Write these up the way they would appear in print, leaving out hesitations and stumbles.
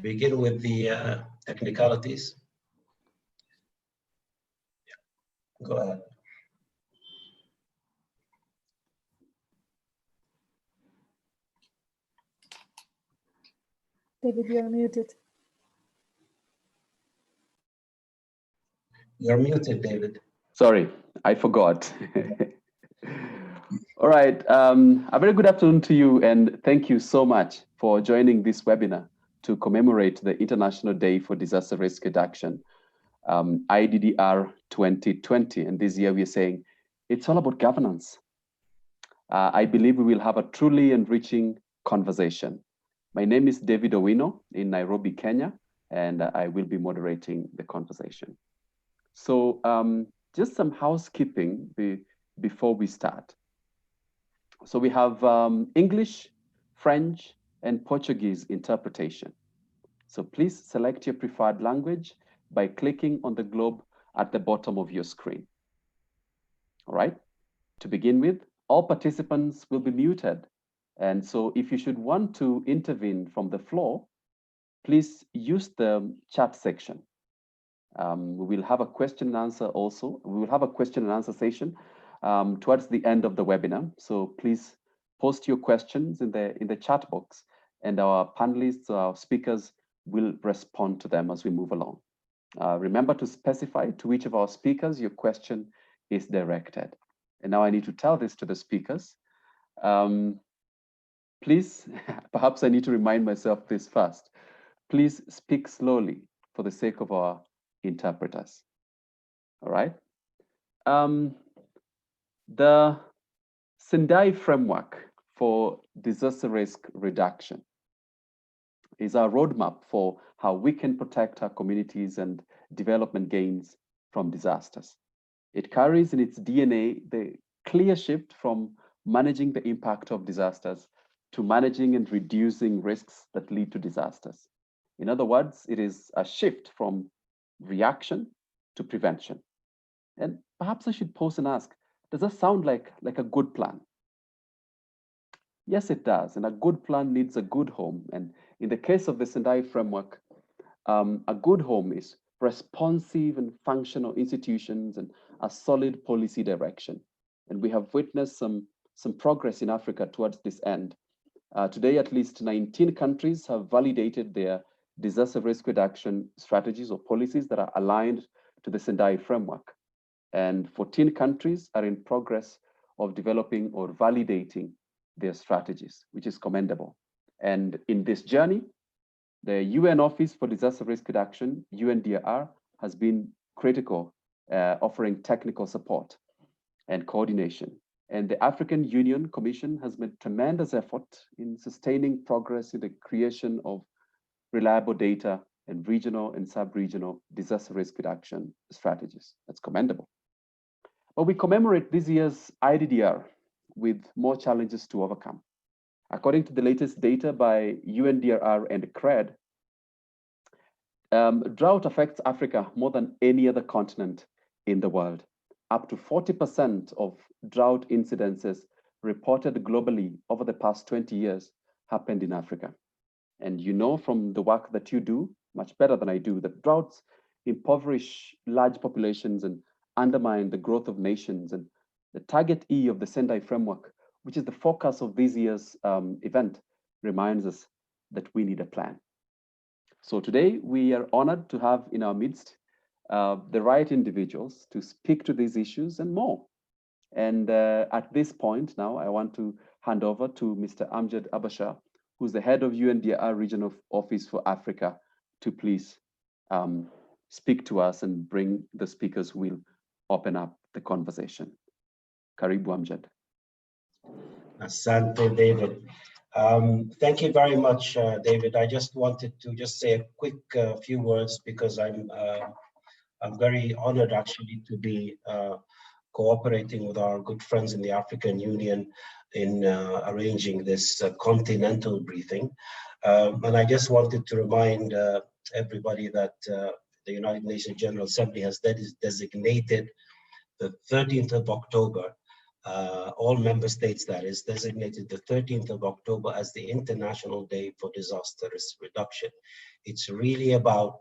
begin with the technicalities. Yeah. Go ahead. David, you are muted. You're muted, David. Sorry, I forgot. All right, a very good afternoon to you, and thank you so much for joining this webinar to commemorate the International Day for Disaster Risk Reduction, IDDR 2020. And this year we are saying it's all about governance. I believe we will have a truly enriching conversation. My name is David Owino in Nairobi, Kenya, and I will be moderating the conversation. So just some housekeeping before we start. So we have English, French, and Portuguese interpretation. So please select your preferred language by clicking on the globe at the bottom of your screen. All right, to begin with, all participants will be muted. And so if you should want to intervene from the floor, please use the chat section. We will have a question and answer also. We will have a question and answer session towards the end of the webinar. So please post your questions in the chat box, and our panelists, our speakers will respond to them as we move along. Remember to specify to which of our speakers your question is directed. And now I need to tell this to the speakers. Please, perhaps I need to remind myself this first. Please speak slowly for the sake of our interpreters. All right. The Sendai framework for disaster risk reduction is our roadmap for how we can protect our communities and development gains from disasters. It carries in its DNA the clear shift from managing the impact of disasters to managing and reducing risks that lead to disasters. In other words, it is a shift from reaction to prevention. And perhaps I should pause and ask, does that sound like a good plan? Yes, it does. And a good plan needs a good home. And in the case of the Sendai framework, a good home is responsive and functional institutions and a solid policy direction. And we have witnessed some progress in Africa towards this end. Today, at least 19 countries have validated their disaster risk reduction strategies or policies that are aligned to the Sendai framework. And 14 countries are in progress of developing or validating their strategies, which is commendable. And in this journey, the UN Office for Disaster Risk Reduction, UNDRR, has been critical, offering technical support and coordination. And the African Union Commission has made tremendous effort in sustaining progress in the creation of reliable data and regional and sub-regional disaster risk reduction strategies. That's commendable. But we commemorate this year's IDDR with more challenges to overcome. According to the latest data by UNDRR and CRED, drought affects Africa more than any other continent in the world. Up to 40% of drought incidences reported globally over the past 20 years happened in Africa. And you know from the work that you do, much better than I do, that droughts impoverish large populations and undermine the growth of nations. And the target E of the Sendai framework, which is the focus of this year's event, reminds us that we need a plan. So today we are honored to have in our midst the right individuals to speak to these issues and more. And at this point now, I want to hand over to Mr. Amjad Abashar, who's the head of UNDRR Regional Office for Africa, to please speak to us and bring the speakers who will open up the conversation. Karibu Amjad. Asante, David. Thank you very much, David. I just wanted to say a quick few words because I'm very honored actually to be cooperating with our good friends in the African Union in arranging this continental briefing. And I just wanted to remind everybody that the United Nations General Assembly has designated the 13th of October all member states, that is, designated the 13th of October as the International Day for Disaster Risk Reduction. It's really about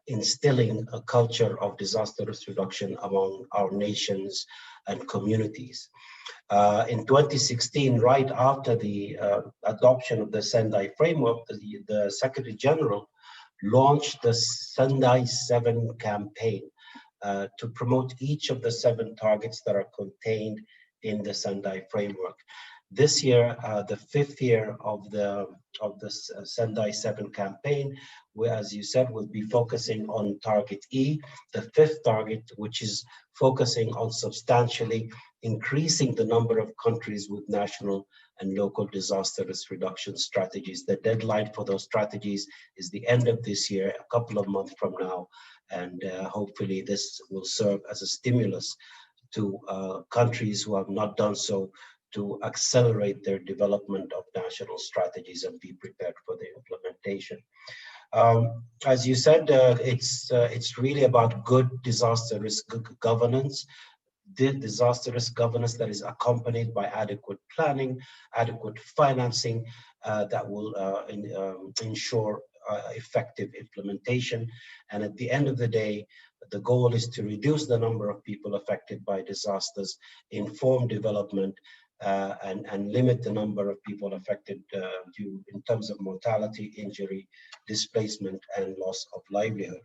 instilling a culture of disaster risk reduction among our nations and communities. In 2016, right after the adoption of the Sendai framework, the Secretary General launched the Sendai 7 campaign to promote each of the 7 targets that are contained in the Sendai framework. This year, the 5th year of the Sendai 7 campaign, where, as you said, we'll be focusing on target E, the 5th target, which is focusing on substantially increasing the number of countries with national and local disaster risk reduction strategies. The deadline for those strategies is the end of this year, a couple of months from now, and hopefully this will serve as a stimulus to countries who have not done so to accelerate their development of national strategies and be prepared for the implementation. As you said, it's really about good disaster risk governance. The disaster risk governance that is accompanied by adequate planning, adequate financing that will ensure effective implementation. And at the end of the day, the goal is to reduce the number of people affected by disasters, inform development, and limit the number of people affected in terms of mortality, injury, displacement, and loss of livelihood.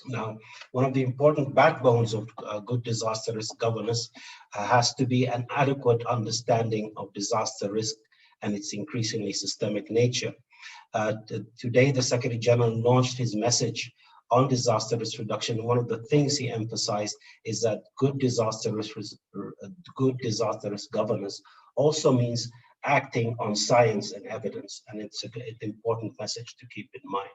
Now, one of the important backbones of good disaster risk governance has to be an adequate understanding of disaster risk and its increasingly systemic nature. Today, the Secretary General launched his message on disaster risk reduction. One of the things he emphasized is that good disaster risk governance also means acting on science and evidence, and it's an important message to keep in mind.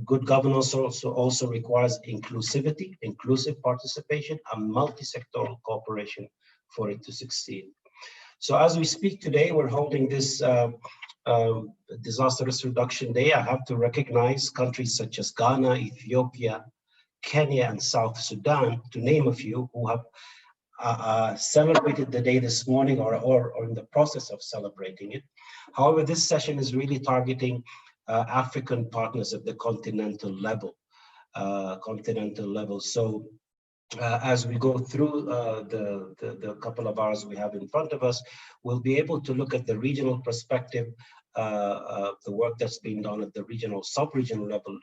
Good governance also requires inclusivity, inclusive participation, and multi-sectoral cooperation for it to succeed. So as we speak today, we're holding this Disaster Risk Reduction Day. I have to recognize countries such as Ghana, Ethiopia, Kenya, and South Sudan, to name a few, who have celebrated the day this morning or in the process of celebrating it. However, this session is really targeting African partners at the continental level. So as we go through the couple of hours we have in front of us, we'll be able to look at the regional perspective, the work that's being done at the regional, sub-regional level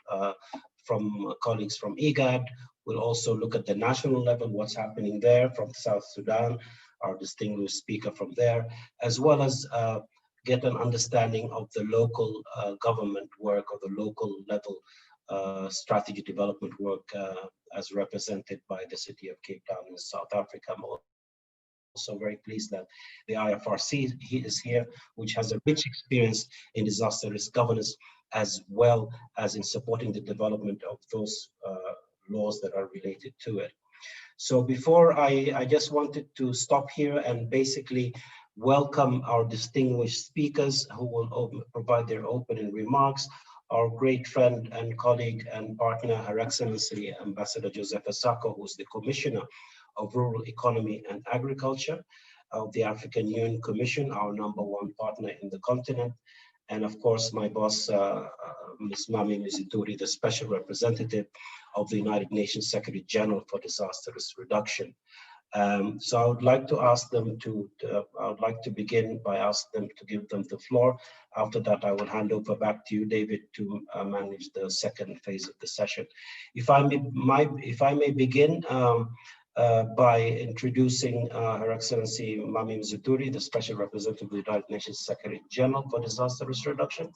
from colleagues from IGAD. We'll also look at the national level, what's happening there from South Sudan, our distinguished speaker from there, as well as get an understanding of the local government work or the local level strategy development work as represented by the city of Cape Town in South Africa. I'm also very pleased that the IFRC is here, which has a rich experience in disaster risk governance, as well as in supporting the development of those laws that are related to it. So before I just wanted to stop here and basically welcome our distinguished speakers who will provide their opening remarks. Our great friend and colleague and partner, Her Excellency Ambassador Joseph Sako, who's the Commissioner of Rural Economy and Agriculture of the African Union Commission, our #1 partner in the continent. And of course, my boss, Ms. Mami Mizituri, the Special Representative of the United Nations Secretary General for Disaster Risk Reduction. So I would like to ask them I would like to begin by asking them to give them the floor. After that, I will hand over back to you, David, to manage the second phase of the session. If I may begin by introducing Her Excellency Mami Mzuturi, the Special Representative of the United Nations Secretary General for Disaster Risk Reduction,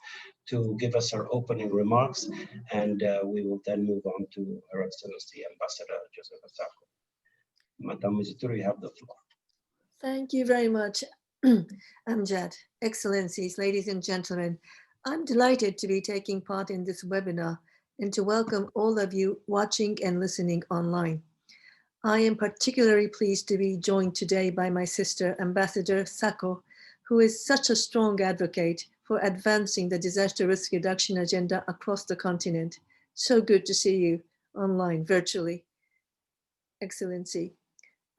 to give us her opening remarks, and we will then move on to Her Excellency Ambassador Joseph Sako. Madam Mizuturi, you have the floor. Thank you very much, Amjad. Excellencies, ladies and gentlemen, I'm delighted to be taking part in this webinar and to welcome all of you watching and listening online. I am particularly pleased to be joined today by my sister, Ambassador Sako, who is such a strong advocate for advancing the disaster risk reduction agenda across the continent. So good to see you online, virtually. Excellency.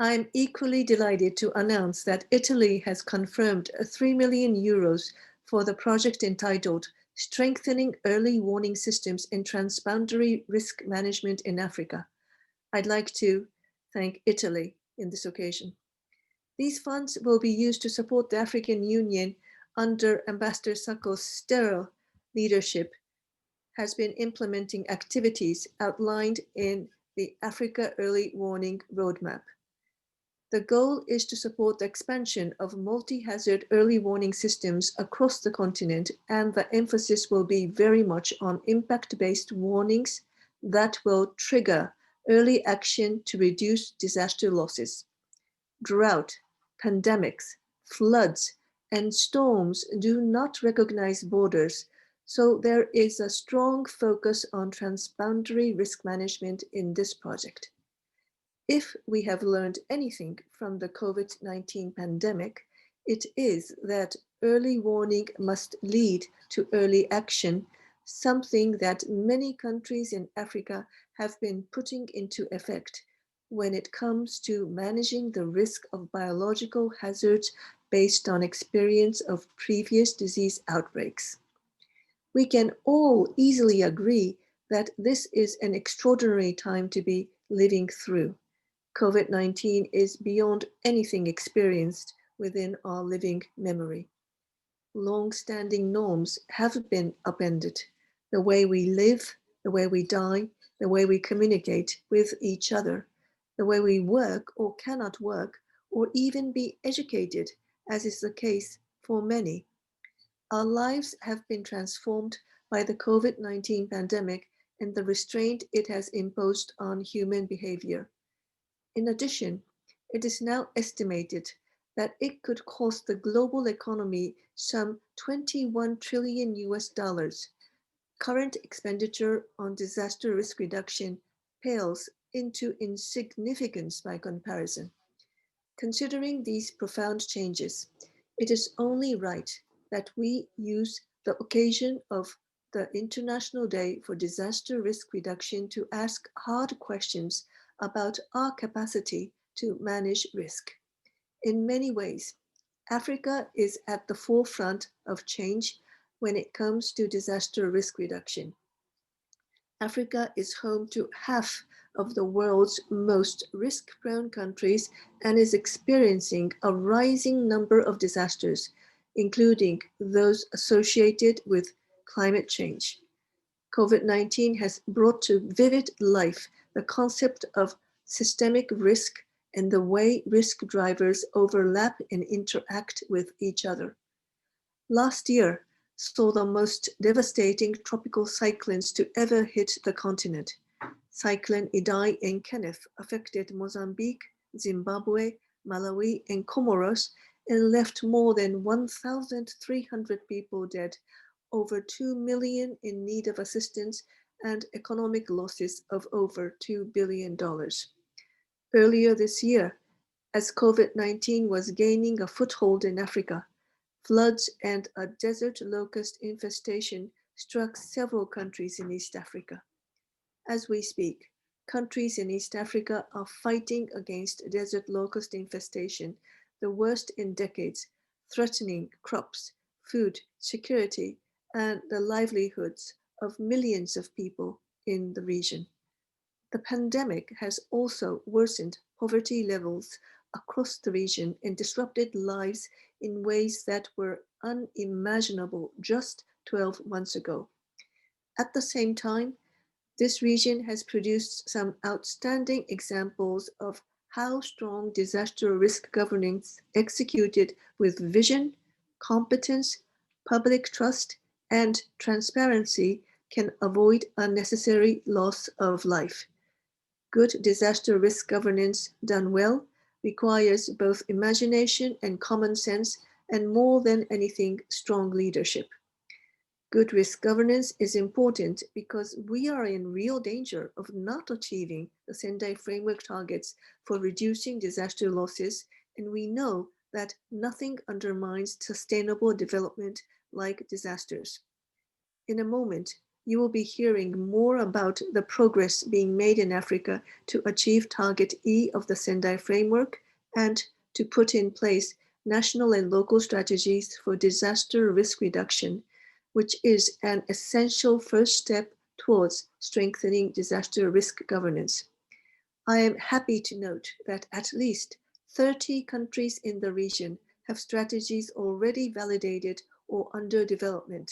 I'm equally delighted to announce that Italy has confirmed 3 million euros for the project entitled Strengthening Early Warning Systems in Transboundary Risk Management in Africa. I'd like to thank Italy in this occasion. These funds will be used to support the African Union under Ambassador Sako's sterile leadership has been implementing activities outlined in the Africa Early Warning Roadmap. The goal is to support the expansion of multi-hazard early warning systems across the continent, and the emphasis will be very much on impact-based warnings that will trigger early action to reduce disaster losses. Drought, pandemics, floods, and storms do not recognize borders, so there is a strong focus on transboundary risk management in this project. If we have learned anything from the COVID-19 pandemic, it is that early warning must lead to early action, something that many countries in Africa have been putting into effect when it comes to managing the risk of biological hazards based on experience of previous disease outbreaks. We can all easily agree that this is an extraordinary time to be living through. COVID-19 is beyond anything experienced within our living memory. Long-standing norms have been upended. The way we live, the way we die, the way we communicate with each other, the way we work or cannot work, or even be educated, as is the case for many. Our lives have been transformed by the COVID-19 pandemic and the restraint it has imposed on human behavior. In addition, it is now estimated that it could cost the global economy some 21 trillion US dollars. Current expenditure on disaster risk reduction pales into insignificance by comparison. Considering these profound changes, it is only right that we use the occasion of the International Day for Disaster Risk Reduction to ask hard questions about our capacity to manage risk. In many ways, Africa is at the forefront of change when it comes to disaster risk reduction. Africa is home to half of the world's most risk-prone countries and is experiencing a rising number of disasters, including those associated with climate change. COVID-19 has brought to vivid life the concept of systemic risk and the way risk drivers overlap and interact with each other. Last year saw the most devastating tropical cyclones to ever hit the continent. Cyclone Idai and Kenneth affected Mozambique, Zimbabwe, Malawi, and Comoros and left more than 1,300 people dead, over 2 million in need of assistance, and economic losses of over $2 billion. Earlier this year, as COVID-19 was gaining a foothold in Africa, floods and a desert locust infestation struck several countries in East Africa. As we speak, countries in East Africa are fighting against desert locust infestation, the worst in decades, threatening crops, food security, and the livelihoods of millions of people in the region. The pandemic has also worsened poverty levels across the region and disrupted lives in ways that were unimaginable just 12 months ago. At the same time, this region has produced some outstanding examples of how strong disaster risk governance executed with vision, competence, public trust, and transparency can avoid unnecessary loss of life. Good disaster risk governance done well requires both imagination and common sense, and more than anything, strong leadership. Good risk governance is important because we are in real danger of not achieving the Sendai framework targets for reducing disaster losses, and we know that nothing undermines sustainable development like disasters. In a moment, You will be hearing more about the progress being made in Africa to achieve Target E of the Sendai Framework and to put in place national and local strategies for disaster risk reduction, which is an essential first step towards strengthening disaster risk governance. I am happy to note that at least 30 countries in the region have strategies already validated or under development.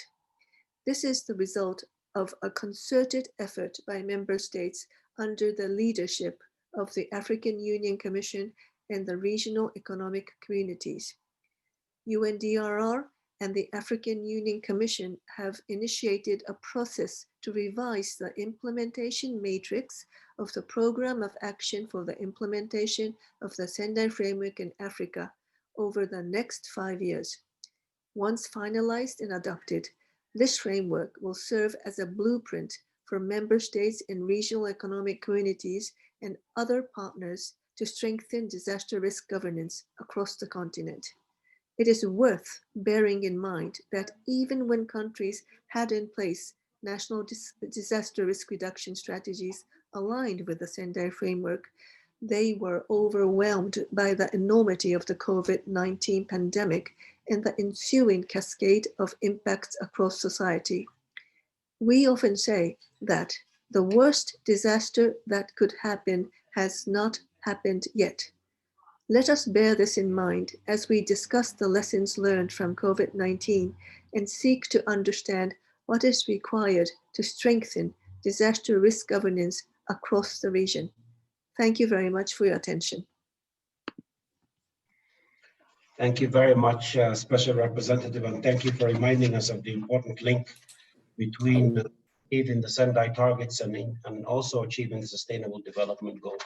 This is the result of a concerted effort by member states under the leadership of the African Union Commission and the regional economic communities. UNDRR and the African Union Commission have initiated a process to revise the implementation matrix of the Program of Action for the Implementation of the Sendai Framework in Africa over the next 5 years. Once finalized and adopted, this framework will serve as a blueprint for member states and regional economic communities and other partners to strengthen disaster risk governance across the continent. It is worth bearing in mind that even when countries had in place national disaster risk reduction strategies aligned with the Sendai framework, they were overwhelmed by the enormity of the COVID-19 pandemic and the ensuing cascade of impacts across society. We often say that the worst disaster that could happen has not happened yet. Let us bear this in mind as we discuss the lessons learned from COVID-19 and seek to understand what is required to strengthen disaster risk governance across the region. Thank you very much for your attention. Thank you very much, Special Representative, and thank you for reminding us of the important link between achieving the Sendai targets and also achieving the Sustainable Development Goals.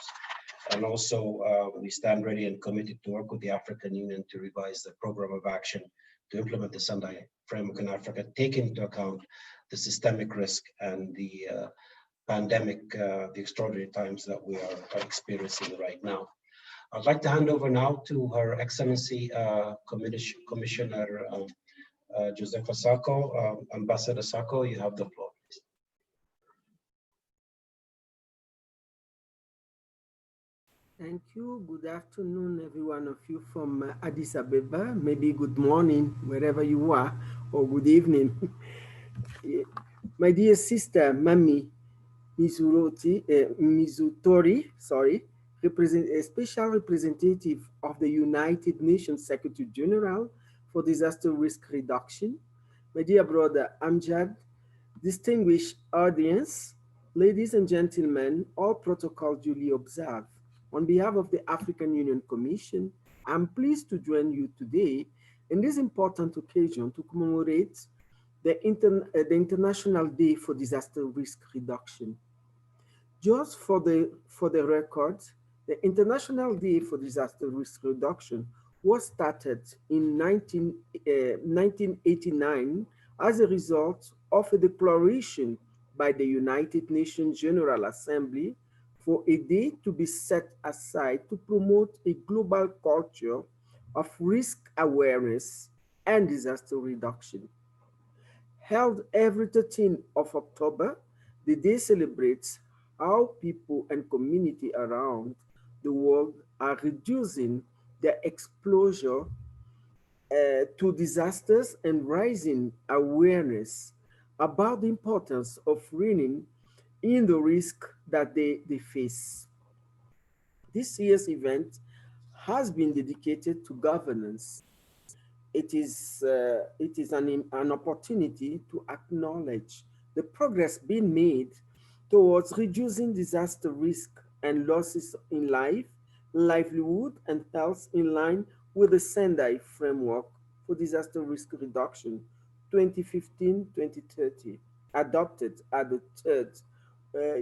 And also, we stand ready and committed to work with the African Union to revise the program of action to implement the Sendai framework in Africa, taking into account the systemic risk and the pandemic, the extraordinary times that we are experiencing right now. I'd like to hand over now to Her Excellency Commissioner Josefa Sacco. Ambassador Sacco, you have the floor. Thank you. Good afternoon, every one of you from Addis Ababa. Maybe good morning, wherever you are, or good evening. My dear sister, Mami Mizutori, a special representative of the United Nations Secretary General for Disaster Risk Reduction. My dear brother Amjad, distinguished audience, ladies and gentlemen, all protocol duly observed. On behalf of the African Union Commission, I'm pleased to join you today in this important occasion to commemorate the International Day for Disaster Risk Reduction. Just for the record, the International Day for Disaster Risk Reduction was started in 1989 as a result of a declaration by the United Nations General Assembly for a day to be set aside to promote a global culture of risk awareness and disaster reduction. Held every 13th of October, the day celebrates how people and community around the world are reducing their exposure to disasters and raising awareness about the importance of reigning in the risk that they face. This year's event has been dedicated to governance. It is an opportunity to acknowledge the progress being made towards reducing disaster risk and losses in life, livelihood, and health in line with the Sendai Framework for Disaster Risk Reduction 2015-2030, adopted at the third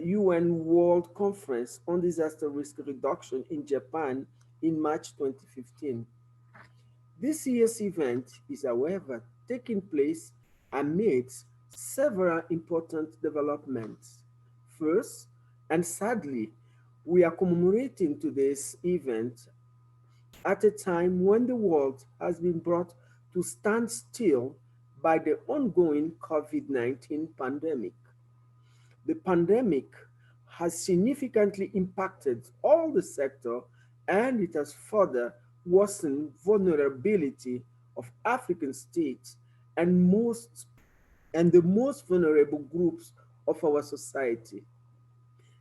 UN World Conference on Disaster Risk Reduction in Japan in March 2015. This year's event is, however, taking place amidst several important developments. First, and sadly, we are commemorating today's event at a time when the world has been brought to stand still by the ongoing COVID-19 pandemic. The pandemic has significantly impacted all the sector, and it has further worsened vulnerability of African states and the most vulnerable groups of our society.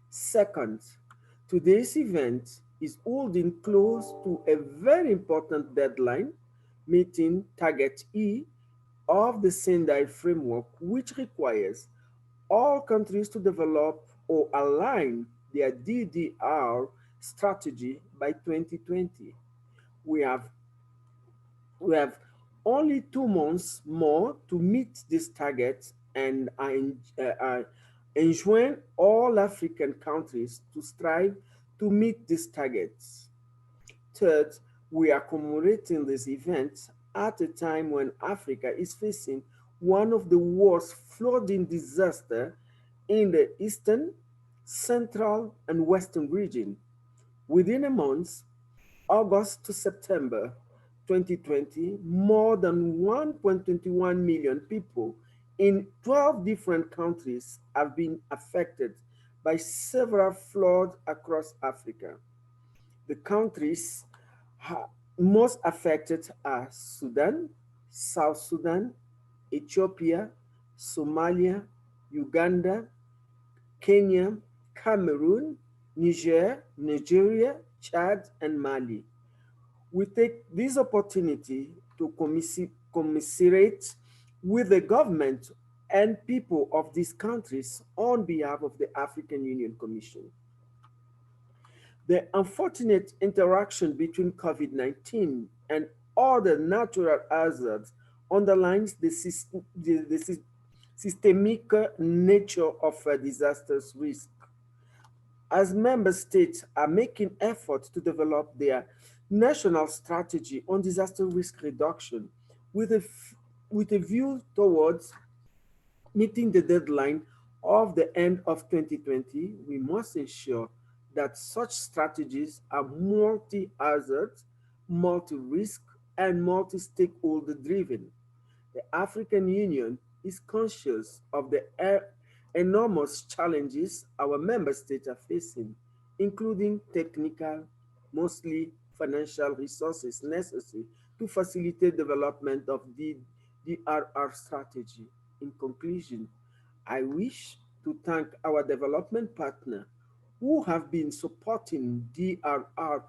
Second, today's event is holding close to a very important deadline, meeting Target E of the Sendai framework, which requires all countries to develop or align their DDR strategy by 2020. We have we have only 2 months more to meet this target, and I enjoin all African countries to strive to meet these targets. Third, we are commemorating this event at a time when Africa is facing one of the worst flooding disasters in the eastern, central, and western region. Within a month, August to September 2020, more than 1.21 million people in 12 different countries have been affected by several floods across Africa. The countries most affected are Sudan, South Sudan, Ethiopia, Somalia, Uganda, Kenya, Cameroon, Nigeria, Chad, and Mali. We take this opportunity to commiserate with the government and people of these countries on behalf of the African Union Commission. The unfortunate interaction between COVID-19 and other natural hazards underlines the systemic nature of a disaster's risk. As member states are making efforts to develop their national strategy on disaster risk reduction with a view towards meeting the deadline of the end of 2020, we must ensure that such strategies are multi-hazard, multi-risk, and multi-stakeholder driven. The African Union is conscious of the enormous challenges our member states are facing, including technical, mostly financial resources necessary to facilitate development of the DRR strategy. In conclusion, I wish to thank our development partner who have been supporting DRR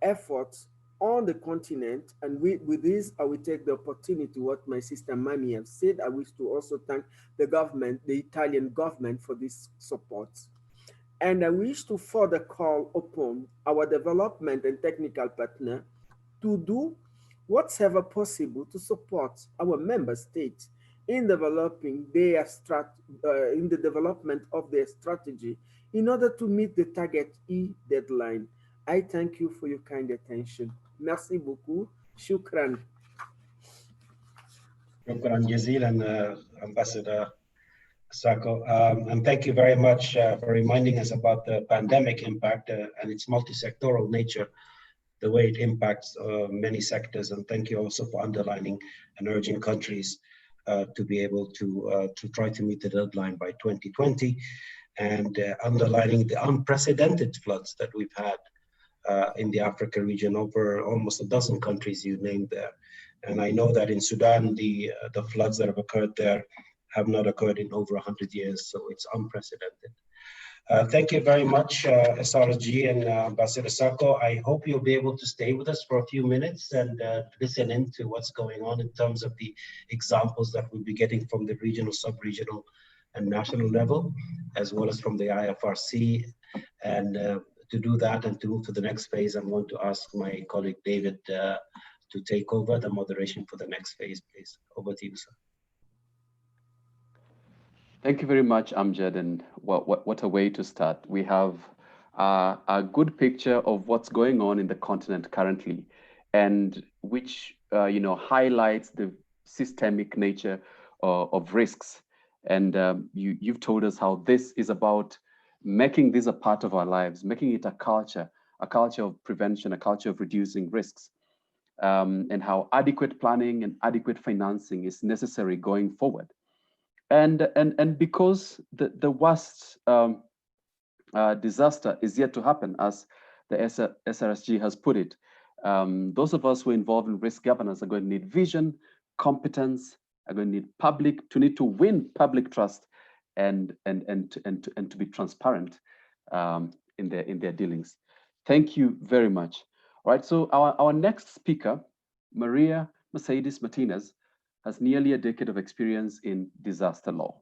efforts on the continent. And with this, I will take the opportunity, what my sister Mami have said. I wish to also thank the government, the Italian government, for this support. And I wish to further call upon our development and technical partner to do whatever possible to support our member states in developing their in the development of their strategy in order to meet the Target E deadline. I thank you for your kind attention. Merci beaucoup. Shukran. Shukran jazilan, Ambassador Sako. And thank you very much for reminding us about the pandemic impact and its multi-sectoral nature, the way it impacts many sectors. And thank you also for underlining and urging countries to be able to try to meet the deadline by 2020, and underlining the unprecedented floods that we've had in the Africa region, over almost a dozen countries you named there. And I know that in Sudan, the floods that have occurred there have not occurred in over 100 years, so it's unprecedented. Thank you very much, SRG and Ambassador Sako. I hope you'll be able to stay with us for a few minutes and listen into what's going on in terms of the examples that we'll be getting from the regional, sub-regional, and national level, as well as from the IFRC. And to do that and to move to the next phase, I'm going to ask my colleague David to take over the moderation for the next phase, please. Over to you, sir. Thank you very much, Amjad, and what a way to start. We have a good picture of what's going on in the continent currently, and which highlights the systemic nature of risks. And you've told us how this is about making this a part of our lives, making it a culture of prevention, a culture of reducing risks, and how adequate planning and adequate financing is necessary going forward. And because the worst disaster is yet to happen, as the SRSG has put it, those of us who are involved in risk governance are going to need vision, competence, are going to need to win public trust, and to be transparent in their dealings. Thank you very much. All right, so our next speaker, Maria Mercedes Martinez, has nearly a decade of experience in disaster law.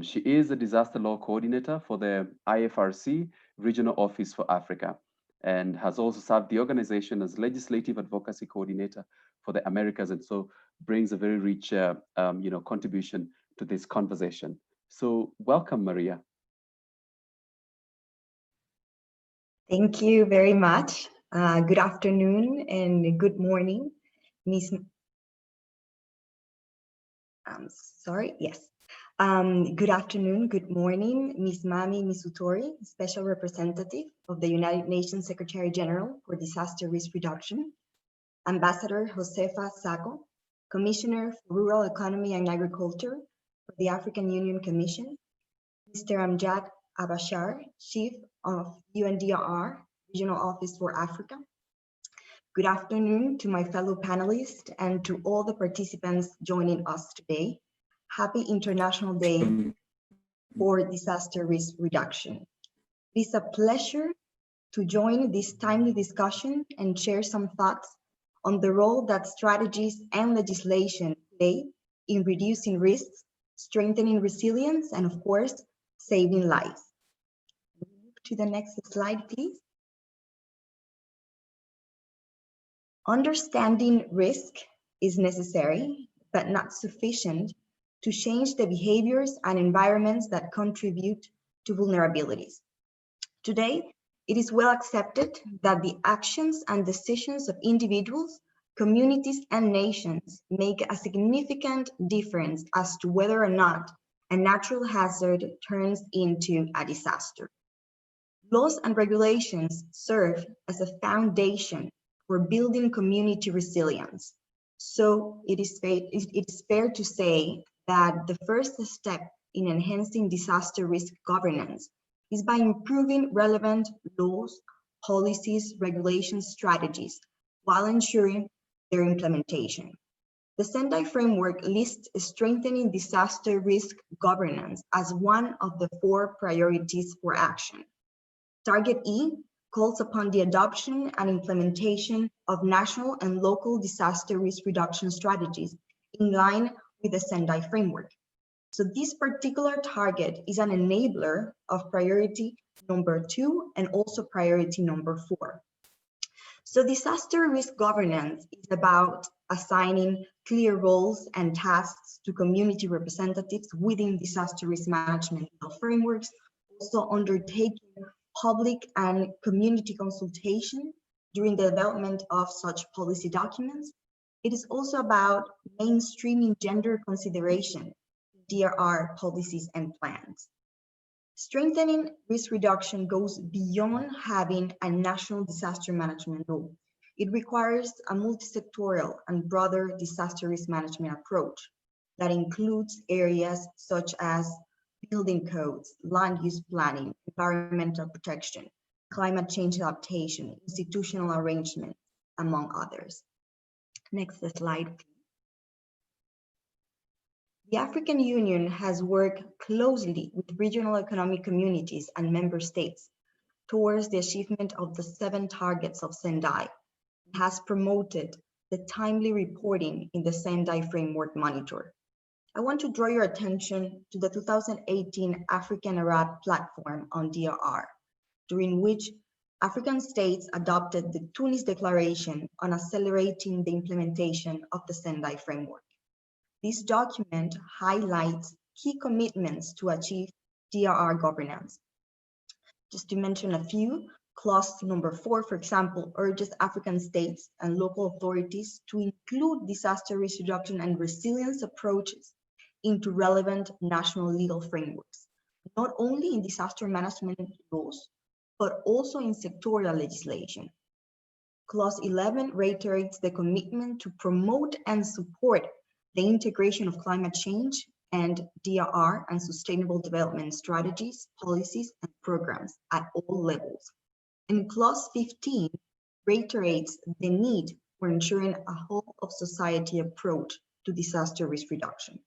She is a disaster law coordinator for the IFRC Regional Office for Africa, and has also served the organization as legislative advocacy coordinator for the Americas, and so brings a very rich contribution to this conversation. So welcome, Maria. Thank you very much. Good afternoon and good morning, Miss. Good afternoon, good morning, Ms. Mami Misutori, Special Representative of the United Nations Secretary General for Disaster Risk Reduction, Ambassador Josefa Sacco, Commissioner for Rural Economy and Agriculture for the African Union Commission, Mr. Amjad Abashar, Chief of UNDRR Regional Office for Africa. Good afternoon to my fellow panelists and to all the participants joining us today. Happy International Day for Disaster Risk Reduction. It is a pleasure to join this timely discussion and share some thoughts on the role that strategies and legislation play in reducing risks, strengthening resilience, and of course, saving lives. Move to the next slide, please. Understanding risk is necessary, but not sufficient to change the behaviors and environments that contribute to vulnerabilities. Today, it is well accepted that the actions and decisions of individuals, communities, and nations make a significant difference as to whether or not a natural hazard turns into a disaster. Laws and regulations serve as a foundation for building community resilience. So it is fair to say that the first step in enhancing disaster risk governance is by improving relevant laws, policies, regulations, strategies, while ensuring their implementation. The Sendai framework lists strengthening disaster risk governance as one of the 4 priorities for action. Target E calls upon the adoption and implementation of national and local disaster risk reduction strategies in line with the Sendai framework. So this particular target is an enabler of priority number 2 and also priority number 4. So disaster risk governance is about assigning clear roles and tasks to community representatives within disaster risk management frameworks, also undertaking public and community consultation during the development of such policy documents. It is also about mainstreaming gender consideration, DRR policies and plans. Strengthening risk reduction goes beyond having a national disaster management law. It requires a multi-sectoral and broader disaster risk management approach that includes areas such as building codes, land use planning, environmental protection, climate change adaptation, institutional arrangement, among others. Next slide, please. The African Union has worked closely with regional economic communities and member states towards the achievement of the 7 targets of Sendai, and has promoted the timely reporting in the Sendai Framework Monitor. I want to draw your attention to the 2018 African Arab Platform on DRR, during which African states adopted the Tunis Declaration on accelerating the implementation of the Sendai Framework. This document highlights key commitments to achieve DRR governance. Just to mention a few, clause number 4, for example, urges African states and local authorities to include disaster risk reduction and resilience approaches into relevant national legal frameworks, not only in disaster management laws, but also in sectoral legislation. Clause 11 reiterates the commitment to promote and support the integration of climate change and DRR and sustainable development strategies, policies, and programs at all levels. And Clause 15 reiterates the need for ensuring a whole of society approach to disaster risk reduction.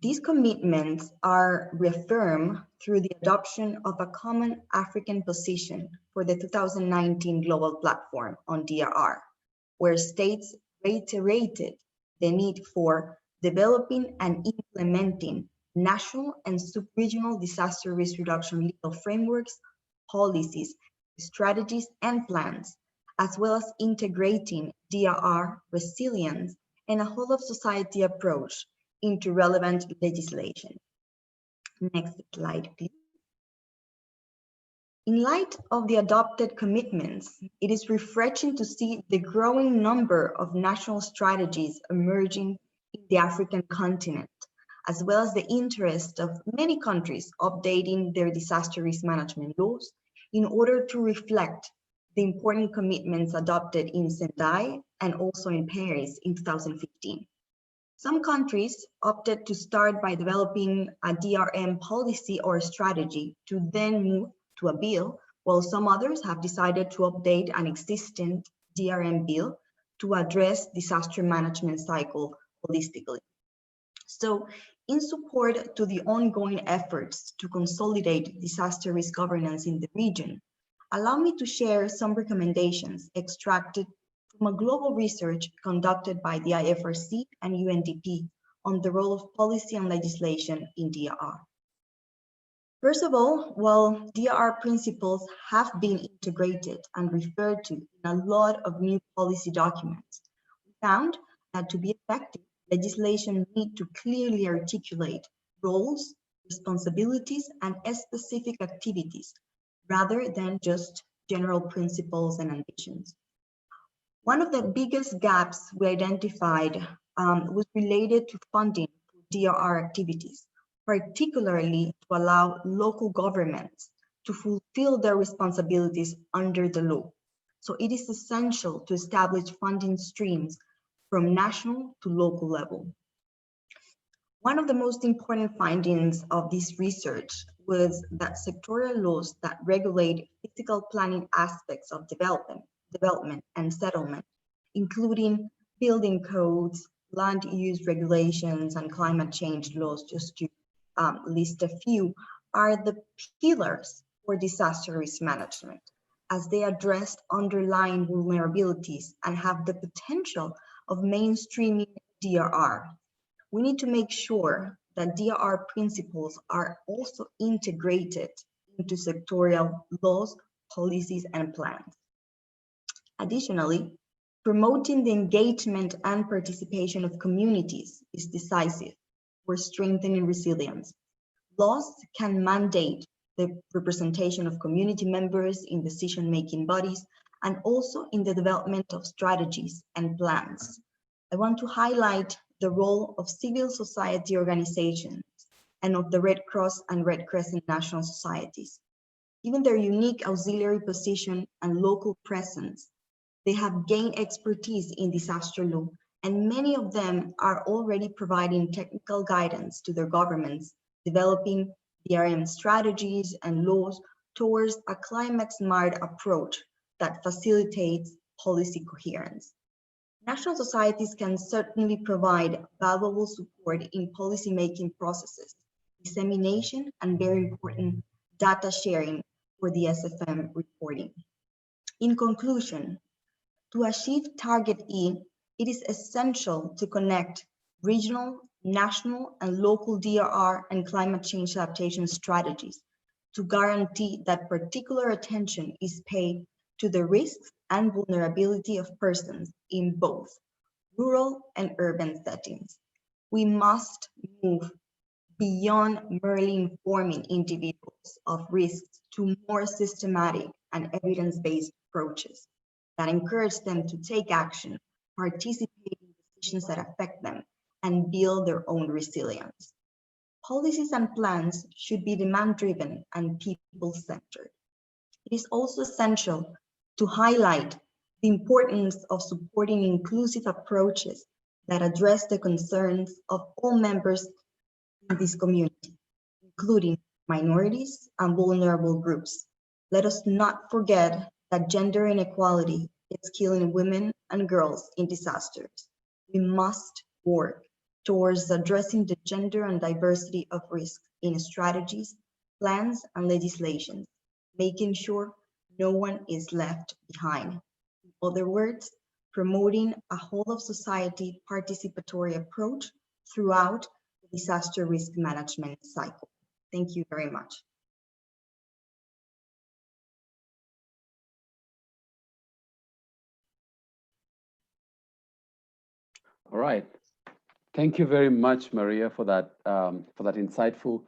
These commitments are reaffirmed through the adoption of a common African position for the 2019 Global Platform on DRR, where states reiterated the need for developing and implementing national and sub-regional disaster risk reduction legal frameworks, policies, strategies, and plans, as well as integrating DRR, resilience, and a whole of society approach into relevant legislation. Next slide, please. In light of the adopted commitments, it is refreshing to see the growing number of national strategies emerging in the African continent, as well as the interest of many countries updating their disaster risk management laws in order to reflect the important commitments adopted in Sendai and also in Paris in 2015. Some countries opted to start by developing a DRM policy or strategy to then move to a bill, while some others have decided to update an existing DRM bill to address disaster management cycle holistically. So, in support to the ongoing efforts to consolidate disaster risk governance in the region, allow me to share some recommendations extracted from a global research conducted by the IFRC and UNDP on the role of policy and legislation in DRR. First of all, while DRR principles have been integrated and referred to in a lot of new policy documents, we found that to be effective, legislation needs to clearly articulate roles, responsibilities, and specific activities, rather than just general principles and ambitions. One of the biggest gaps we identified was related to funding for DRR activities, particularly to allow local governments to fulfill their responsibilities under the law. So it is essential to establish funding streams from national to local level. One of the most important findings of this research was that sectoral laws that regulate physical planning aspects of development and settlement, including building codes, land use regulations, and climate change laws, just to list a few, are the pillars for disaster risk management, as they address underlying vulnerabilities and have the potential of mainstreaming DRR. We need to make sure that DRR principles are also integrated into sectorial laws, policies, and plans. Additionally, promoting the engagement and participation of communities is decisive for strengthening resilience. Laws can mandate the representation of community members in decision-making bodies and also in the development of strategies and plans. I want to highlight the role of civil society organizations and of the Red Cross and Red Crescent national societies. Given their unique auxiliary position and local presence, they have gained expertise in disaster law, and many of them are already providing technical guidance to their governments, developing DRM strategies and laws towards a climate-smart approach that facilitates policy coherence. National societies can certainly provide valuable support in policymaking processes, dissemination, and very important data sharing for the SFM reporting. In conclusion, to achieve Target E, it is essential to connect regional, national, and local DRR and climate change adaptation strategies to guarantee that particular attention is paid to the risks and vulnerability of persons in both rural and urban settings. We must move beyond merely informing individuals of risks to more systematic and evidence-based approaches that encourage them to take action, participate in decisions that affect them, and build their own resilience. Policies and plans should be demand-driven and people-centered. It is also essential to highlight the importance of supporting inclusive approaches that address the concerns of all members in this community, including minorities and vulnerable groups. Let us not forget that gender inequality is killing women and girls in disasters. We must work towards addressing the gender and diversity of risk in strategies, plans, and legislation, making sure no one is left behind. In other words, promoting a whole of society participatory approach throughout the disaster risk management cycle. Thank you very much. All right. Thank you very much, Maria, for that insightful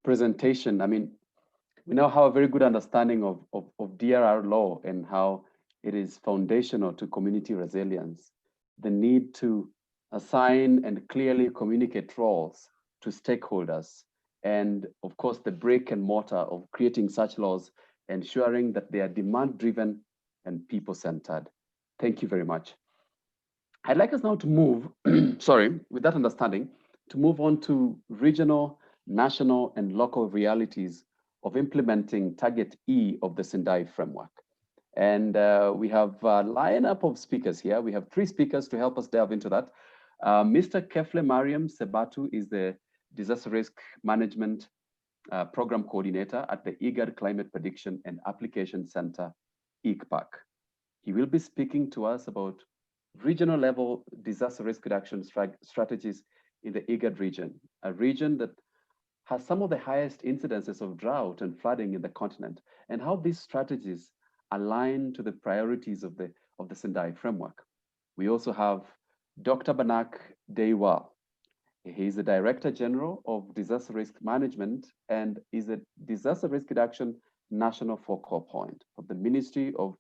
presentation. I mean, we now have a very good understanding of DRR law and how it is foundational to community resilience. The need to assign and clearly communicate roles to stakeholders, and of course, the brick and mortar of creating such laws, ensuring that they are demand-driven and people-centered. Thank you very much. I'd like us now to move, sorry, with that understanding, to move on to regional, national, and local realities of implementing Target E of the Sendai framework. And we have a lineup of speakers here. We have 3 speakers to help us delve into that. Mr. Kefle Mariam Sebatu is the Disaster Risk Management Program Coordinator at the IGAD Climate Prediction and Application Center, ICPAC. He will be speaking to us about regional level disaster risk reduction strategies in the IGAD region, a region that has some of the highest incidences of drought and flooding in the continent, and how these strategies align to the priorities of the Sendai framework. We also have Dr. Banak Deiwa. He is the Director General of Disaster Risk Management and is a Disaster Risk Reduction National Focal Point of the Ministry of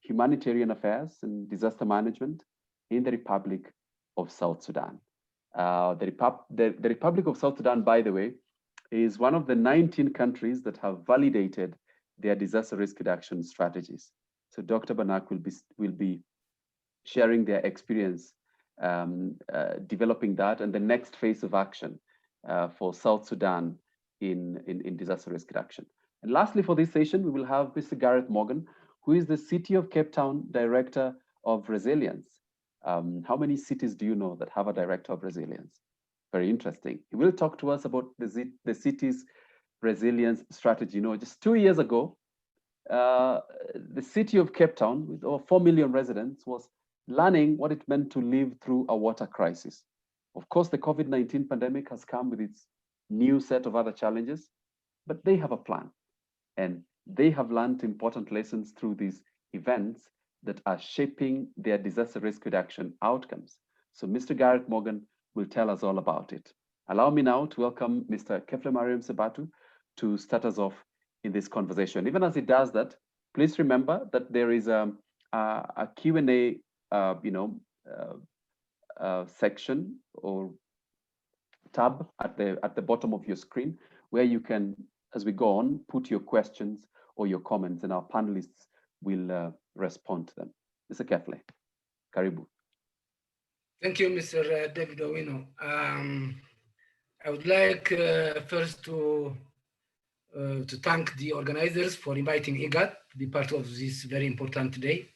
Humanitarian Affairs and Disaster Management in the Republic of South Sudan. The Republic of South Sudan, by the way, is one of the 19 countries that have validated their disaster risk reduction strategies. So Dr. Banak will be sharing their experience developing that and the next phase of action for South Sudan in disaster risk reduction. And lastly, for this session, we will have Mr. Gareth Morgan, who is the City of Cape Town Director of Resilience. How many cities do you know that have a Director of Resilience? Very interesting. He will talk to us about the city's resilience strategy. You know, just 2 years ago, the city of Cape Town, with over 4 million residents, was learning what it meant to live through a water crisis. Of course, the COVID-19 pandemic has come with its new set of other challenges, but they have a plan. And they have learned important lessons through these events that are shaping their disaster risk reduction outcomes. So Mr. Gareth Morgan will tell us all about it. Allow me now to welcome Mr. Kefle Mariam Sebatu to start us off in this conversation. Even as he does that, please remember that there is a Q&A section or tab at the bottom of your screen where you can, as we go on, put your questions or your comments, and our panelists will respond to them. Mr. Kefle, karibu. Thank you, Mr. David Owino. I would like first to thank the organizers for inviting IGAD to be part of this very important day.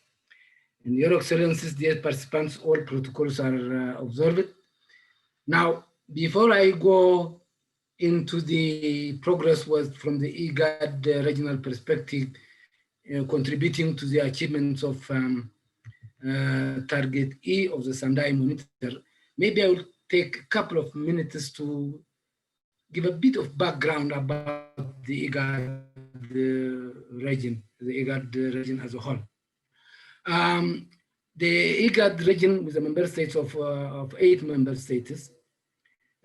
And Your Excellencies, dear participants, all protocols are observed. Now, before I go into the progress from the IGAD regional perspective, contributing to the achievements of Target E of the Sendai Monitor, maybe I will take a couple of minutes to give a bit of background about the IGAD region, as a whole. The IGAD region, with the member states of 8 member states,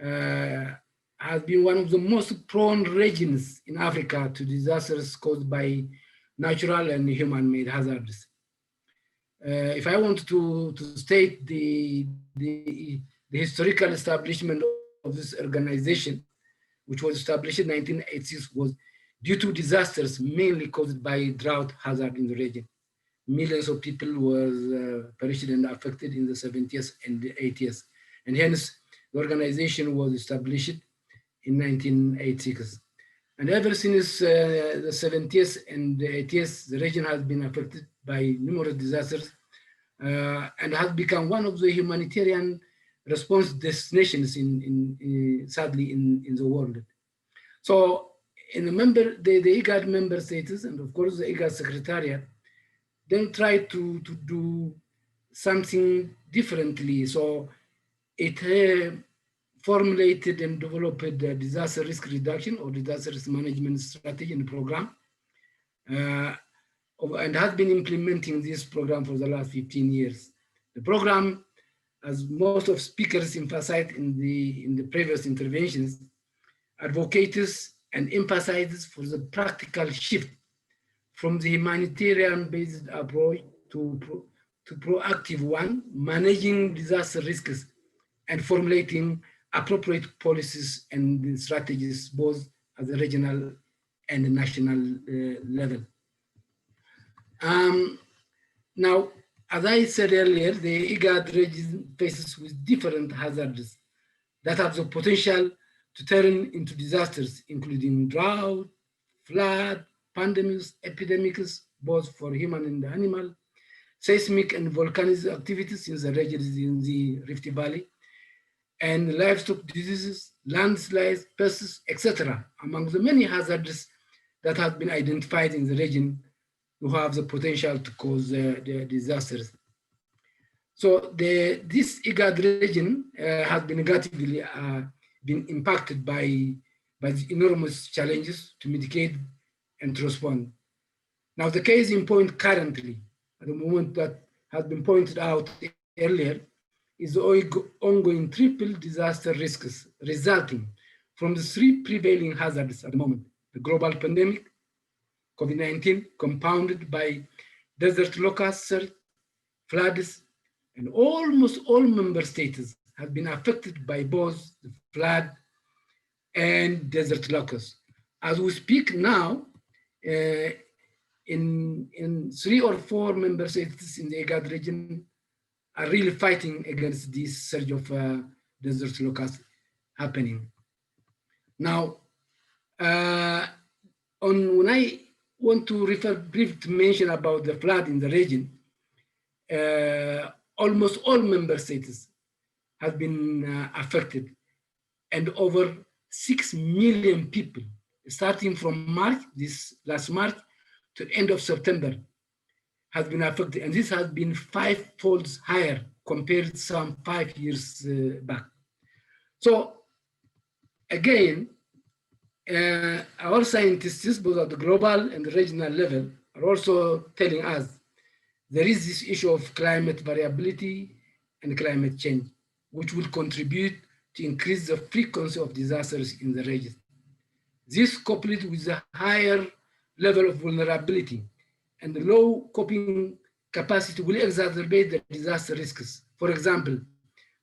has been one of the most prone regions in Africa to disasters caused by natural and human-made hazards. If I want to state the historical establishment of this organization, which was established in 1986, was due to disasters mainly caused by drought hazard in the region. Millions of people were perished and affected in the 70s and the 80s. and hence the organization was established in 1986. And ever since the 70s and the 80s, the region has been affected by numerous disasters and has become one of the humanitarian response destinations sadly in the world. So in the IGAD member states, and of course the IGAD Secretariat, then try to do something differently. So it formulated and developed a disaster risk reduction or disaster risk management strategy and program, and has been implementing this program for the last 15 years. The program, as most of speakers emphasized in the previous interventions, advocates and emphasizes for the practical shift from the humanitarian-based approach to proactive one, managing disaster risks and formulating appropriate policies and strategies both at the regional and the national level. Now, as I said earlier, the IGAD region faces with different hazards that have the potential to turn into disasters, including drought, flood, pandemics, epidemics, both for human and animal, seismic and volcanic activities in the regions in the Rift Valley, and livestock diseases, landslides, pests, etc., among the many hazards that have been identified in the region who have the potential to cause the disasters. So this IGAD region has been negatively been impacted by the enormous challenges to mitigate and to respond. Now the case in point currently, at the moment that has been pointed out earlier, is the ongoing triple disaster risks resulting from the three prevailing hazards at the moment: the global pandemic, COVID-19, compounded by desert locusts, floods, and almost all member states have been affected by both the flood and desert locusts. As we speak now, in 3 or 4 member states in the IGAD region are really fighting against this surge of desert locusts happening. Now, when I want to refer briefly to mention about the flood in the region, almost all member states have been affected, and over 6 million people, starting from March, this last March, to the end of September, has been affected, and this has been 5-fold higher compared to some 5 years back. So again, our scientists, both at the global and the regional level, are also telling us there is this issue of climate variability and climate change, which will contribute to increase the frequency of disasters in the region. This, coupled with the higher level of vulnerability and the low coping capacity, will exacerbate the disaster risks. For example,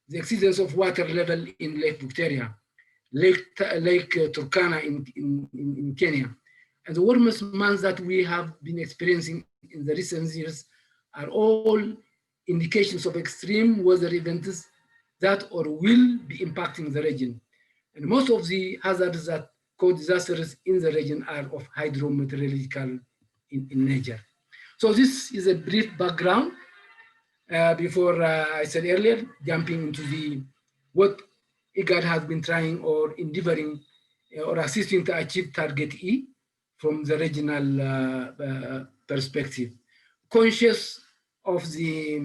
the exceedance of water level in Lake Victoria, Lake Turkana in Kenya, and the warmest months that we have been experiencing in the recent years are all indications of extreme weather events that or will be impacting the region. And most of the hazards that cause disasters in the region are of hydrometeorological in nature. So this is a brief background before I said earlier, jumping into what IGAD has been trying or endeavoring or assisting to achieve target E from the regional perspective. Conscious of the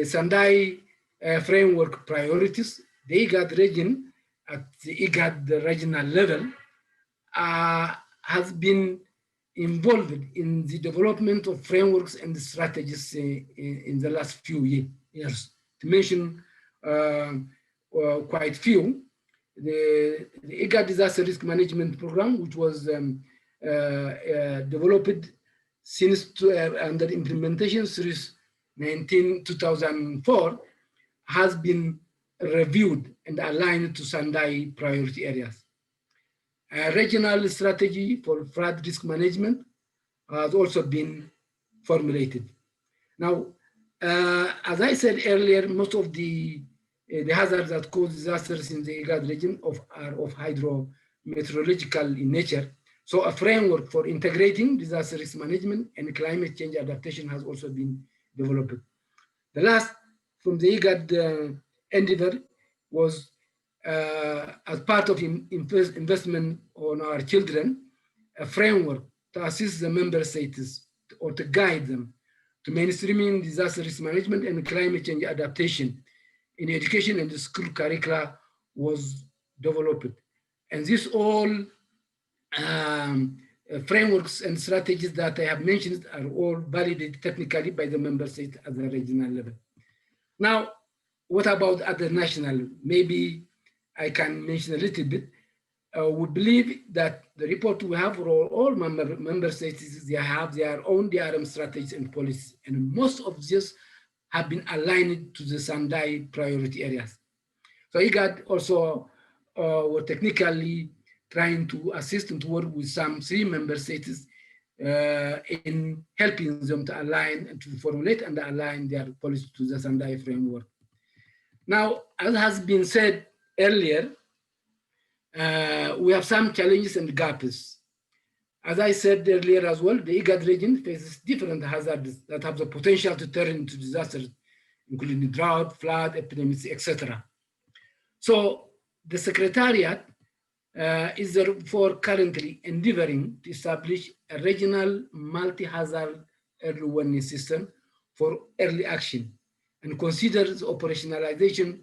Sendai framework priorities, the IGAD region at the IGAD regional level has been involved in the development of frameworks and strategies in the last few years. To mention quite few, the IGAD Disaster Risk Management Program, which was developed since under implementation series 2004, has been reviewed and aligned to Sendai priority areas. A regional strategy for flood risk management has also been formulated. Now, as I said earlier, most of the the hazards that cause disasters in the IGAD region are of hydrometeorological in nature. So a framework for integrating disaster risk management and climate change adaptation has also been developed. The last from the IGAD endeavor was as part of investment on our children, a framework to assist the member states or to guide them to mainstreaming disaster risk management and climate change adaptation in education and the school curricula was developed. And this all frameworks and strategies that I have mentioned are all validated technically by the member states at the regional level. Now, what about at the national? Maybe I can mention a little bit. We believe that the report we have for all member states, they have their own DRM strategies and policies, and most of these have been aligned to the Sendai priority areas. So IGAD also were technically trying to assist and to work with some 3 member states in helping them to align and to formulate and align their policy to the Sendai framework. Now, as has been said earlier, we have some challenges and gaps. As I said earlier as well, the IGAD region faces different hazards that have the potential to turn into disasters, including drought, flood, epidemics, etc. So the Secretariat is therefore currently endeavoring to establish a regional multi-hazard early warning system for early action and considers operationalization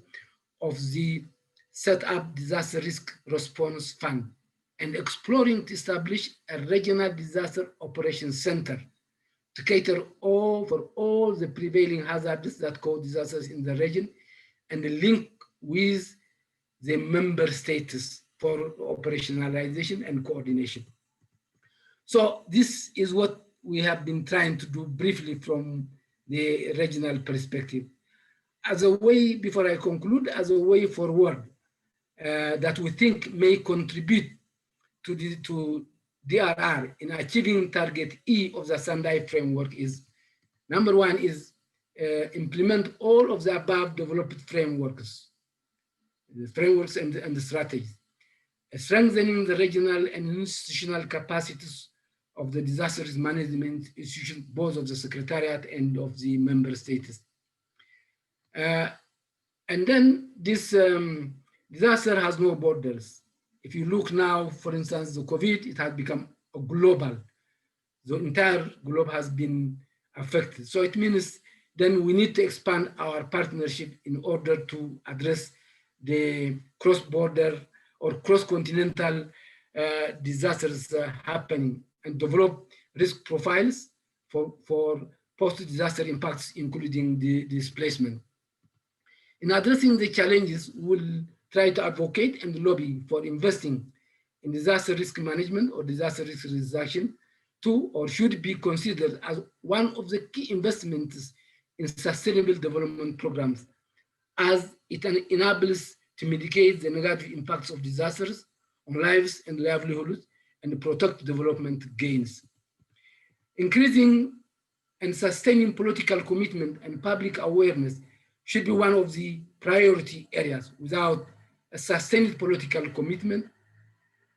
of the set up disaster risk response fund and exploring to establish a regional disaster operations center to cater for all the prevailing hazards that cause disasters in the region and link with the member states for operationalization and coordination. So this is what we have been trying to do briefly from the regional perspective. As a way, before I conclude, as a way forward that we think may contribute to DRR in achieving target E of the Sendai framework is, number 1 is implement all of the above developed frameworks, and the strategies, strengthening the regional and institutional capacities of the disaster risk management institutions, both of the Secretariat and of the member states. And then this disaster has no borders. If you look now, for instance, the COVID, it has become a global. The entire globe has been affected. So it means then we need to expand our partnership in order to address the cross-border or cross-continental disasters happening and develop risk profiles for post-disaster impacts, including the displacement. In addressing the challenges, we'll try to advocate and lobby for investing in disaster risk management or disaster risk reduction to or should be considered as one of the key investments in sustainable development programs, as it enables to mitigate the negative impacts of disasters on lives and livelihoods and protect development gains. Increasing and sustaining political commitment and public awareness should be one of the priority areas. Without a sustained political commitment,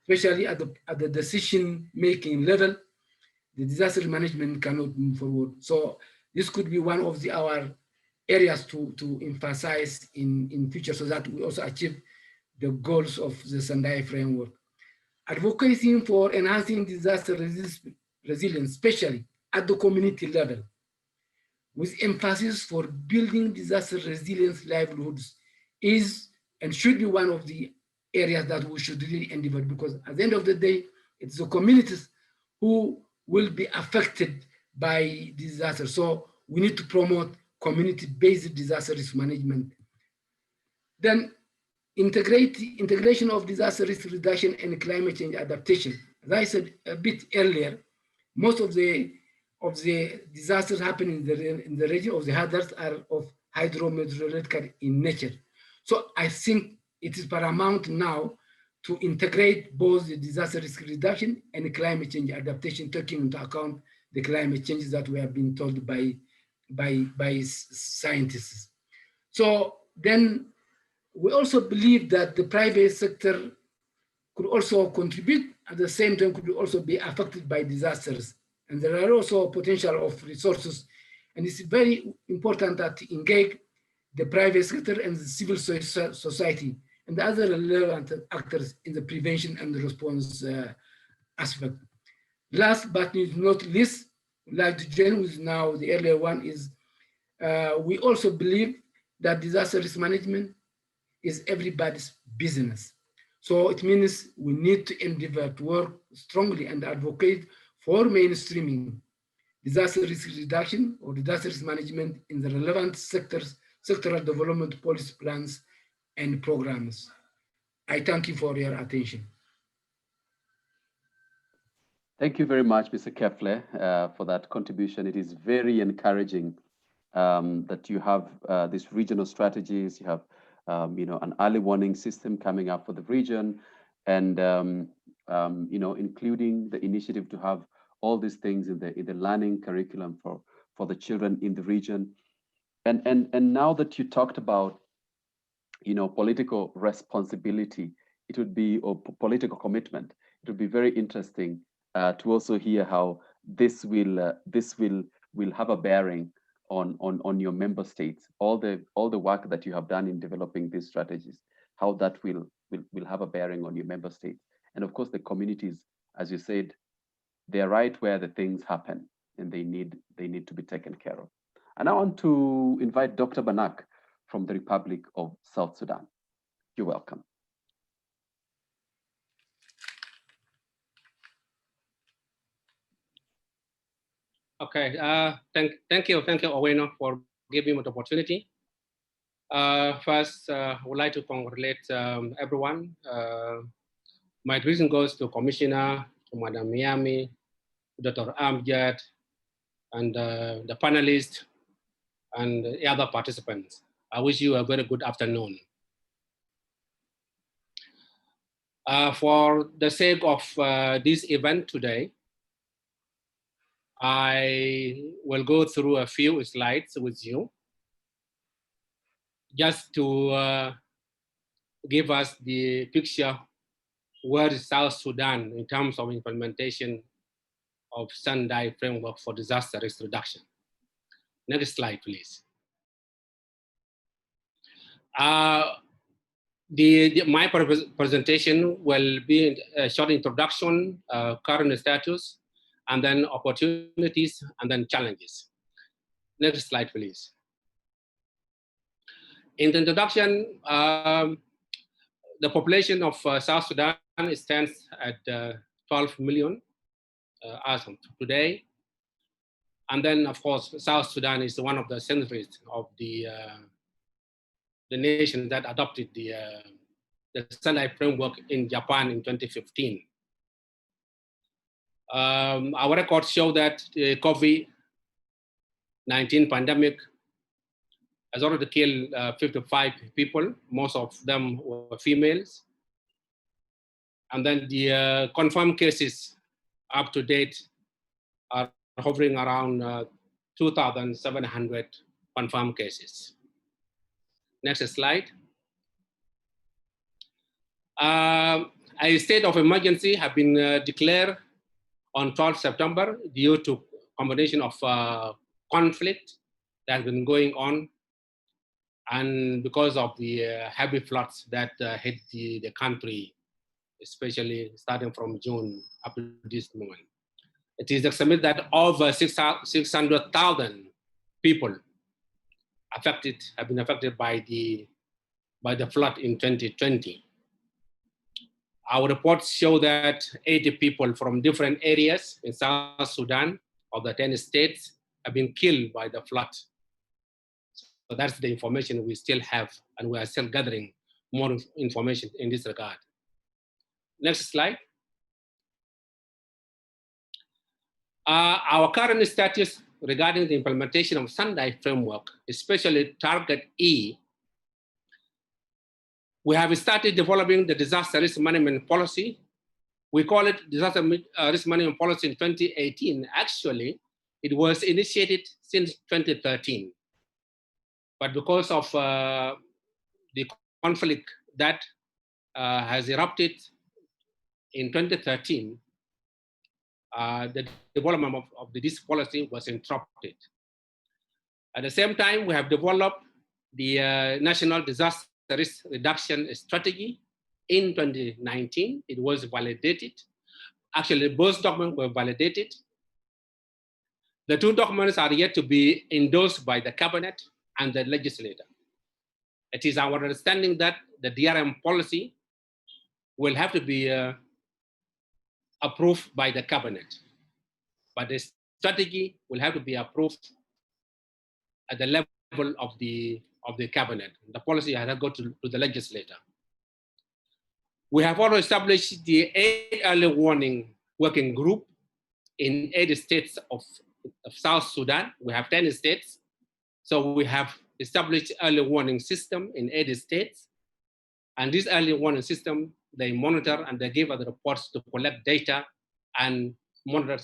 especially at the decision-making level, the disaster management cannot move forward. So this could be one of our areas to emphasize in future so that we also achieve the goals of the Sendai framework. Advocating for enhancing disaster resilience, especially at the community level, with emphasis for building disaster resilience livelihoods is and should be one of the areas that we should really endeavor, because at the end of the day, it's the communities who will be affected by disaster. So we need to promote community-based disaster risk management. Then integration of disaster risk reduction and climate change adaptation. As I said a bit earlier, most of the disasters happening in the region of the hazards are of hydrometeorological in nature. So I think it is paramount now to integrate both the disaster risk reduction and climate change adaptation, taking into account the climate changes that we have been told by scientists. So then we also believe that the private sector could also contribute, at the same time could also be affected by disasters. And there are also potential of resources. And it's very important that to engage the private sector and the civil society and the other relevant actors in the prevention and the response aspect. Last but not least, like to join with now the earlier one is, we also believe that disaster risk management is everybody's business. So it means we need to endeavor to work strongly and advocate for mainstreaming disaster risk reduction or disaster risk management in the relevant sectors, sectoral development policy plans and programs. I thank you for your attention. Thank you very much, Mr. Kefle, for that contribution. It is very encouraging that you have these regional strategies. You have, an early warning system coming up for the region, and including the initiative to have all these things in the learning curriculum for the children in the region. And now that you talked about, political responsibility, it would be, or political commitment, it would be very interesting to also hear how this will have a bearing on your member states, all the work that you have done in developing these strategies, how that will have a bearing on your member states. And of course, the communities, as you said, they're right where the things happen, and they need to be taken care of. And I want to invite Dr. Banak from the Republic of South Sudan. You're welcome. Okay, thank you, Oweno, for giving me the opportunity. First, I would like to congratulate everyone. My greeting goes to Commissioner, to Madam Miami, Dr. Amjad, and the panelists, and the other participants. I wish you a very good afternoon. For the sake of this event today, I will go through a few slides with you, just to give us the picture where is South Sudan in terms of implementation of Sendai framework for disaster risk reduction. Next slide, please. My presentation will be a short introduction, current status, and then opportunities, and then challenges. Next slide, please. In the introduction, the population of South Sudan stands at 12 million as of today. And then, of course, South Sudan is one of the centers of the nation that adopted the Sendai framework in Japan in 2015. Our records show that the COVID-19 pandemic has already killed 55 people. Most of them were females. And then the confirmed cases up to date are hovering around 2,700 confirmed cases. Next slide. A state of emergency have been declared on 12 September due to combination of conflict that has been going on, and because of the heavy floods that hit the country, especially starting from June up to this moment. It is estimated that over 600,000 people have been affected by the flood in 2020. Our reports show that 80 people from different areas in South Sudan of the 10 states have been killed by the flood. So that's the information we still have, and we are still gathering more information in this regard. Next slide. Our current status regarding the implementation of Sendai framework, especially Target E, we have started developing the disaster risk management policy. We call it disaster risk management policy in 2018. Actually, it was initiated since 2013. But because of the conflict that has erupted in 2013, the development of this policy was interrupted. At the same time, we have developed the National Disaster Risk Reduction Strategy in 2019. It was validated. Actually, both documents were validated. The two documents are yet to be endorsed by the cabinet and the legislature. It is our understanding that the DRM policy will have to be approved by the cabinet, but the strategy will have to be approved at the level of the cabinet. The policy has to go to the legislature. We have also established the 8 early warning working group in 8 states of South Sudan. We have 10 states. So we have established early warning system in 8 states. And this early warning system, they monitor and they give us the reports to collect data and monitor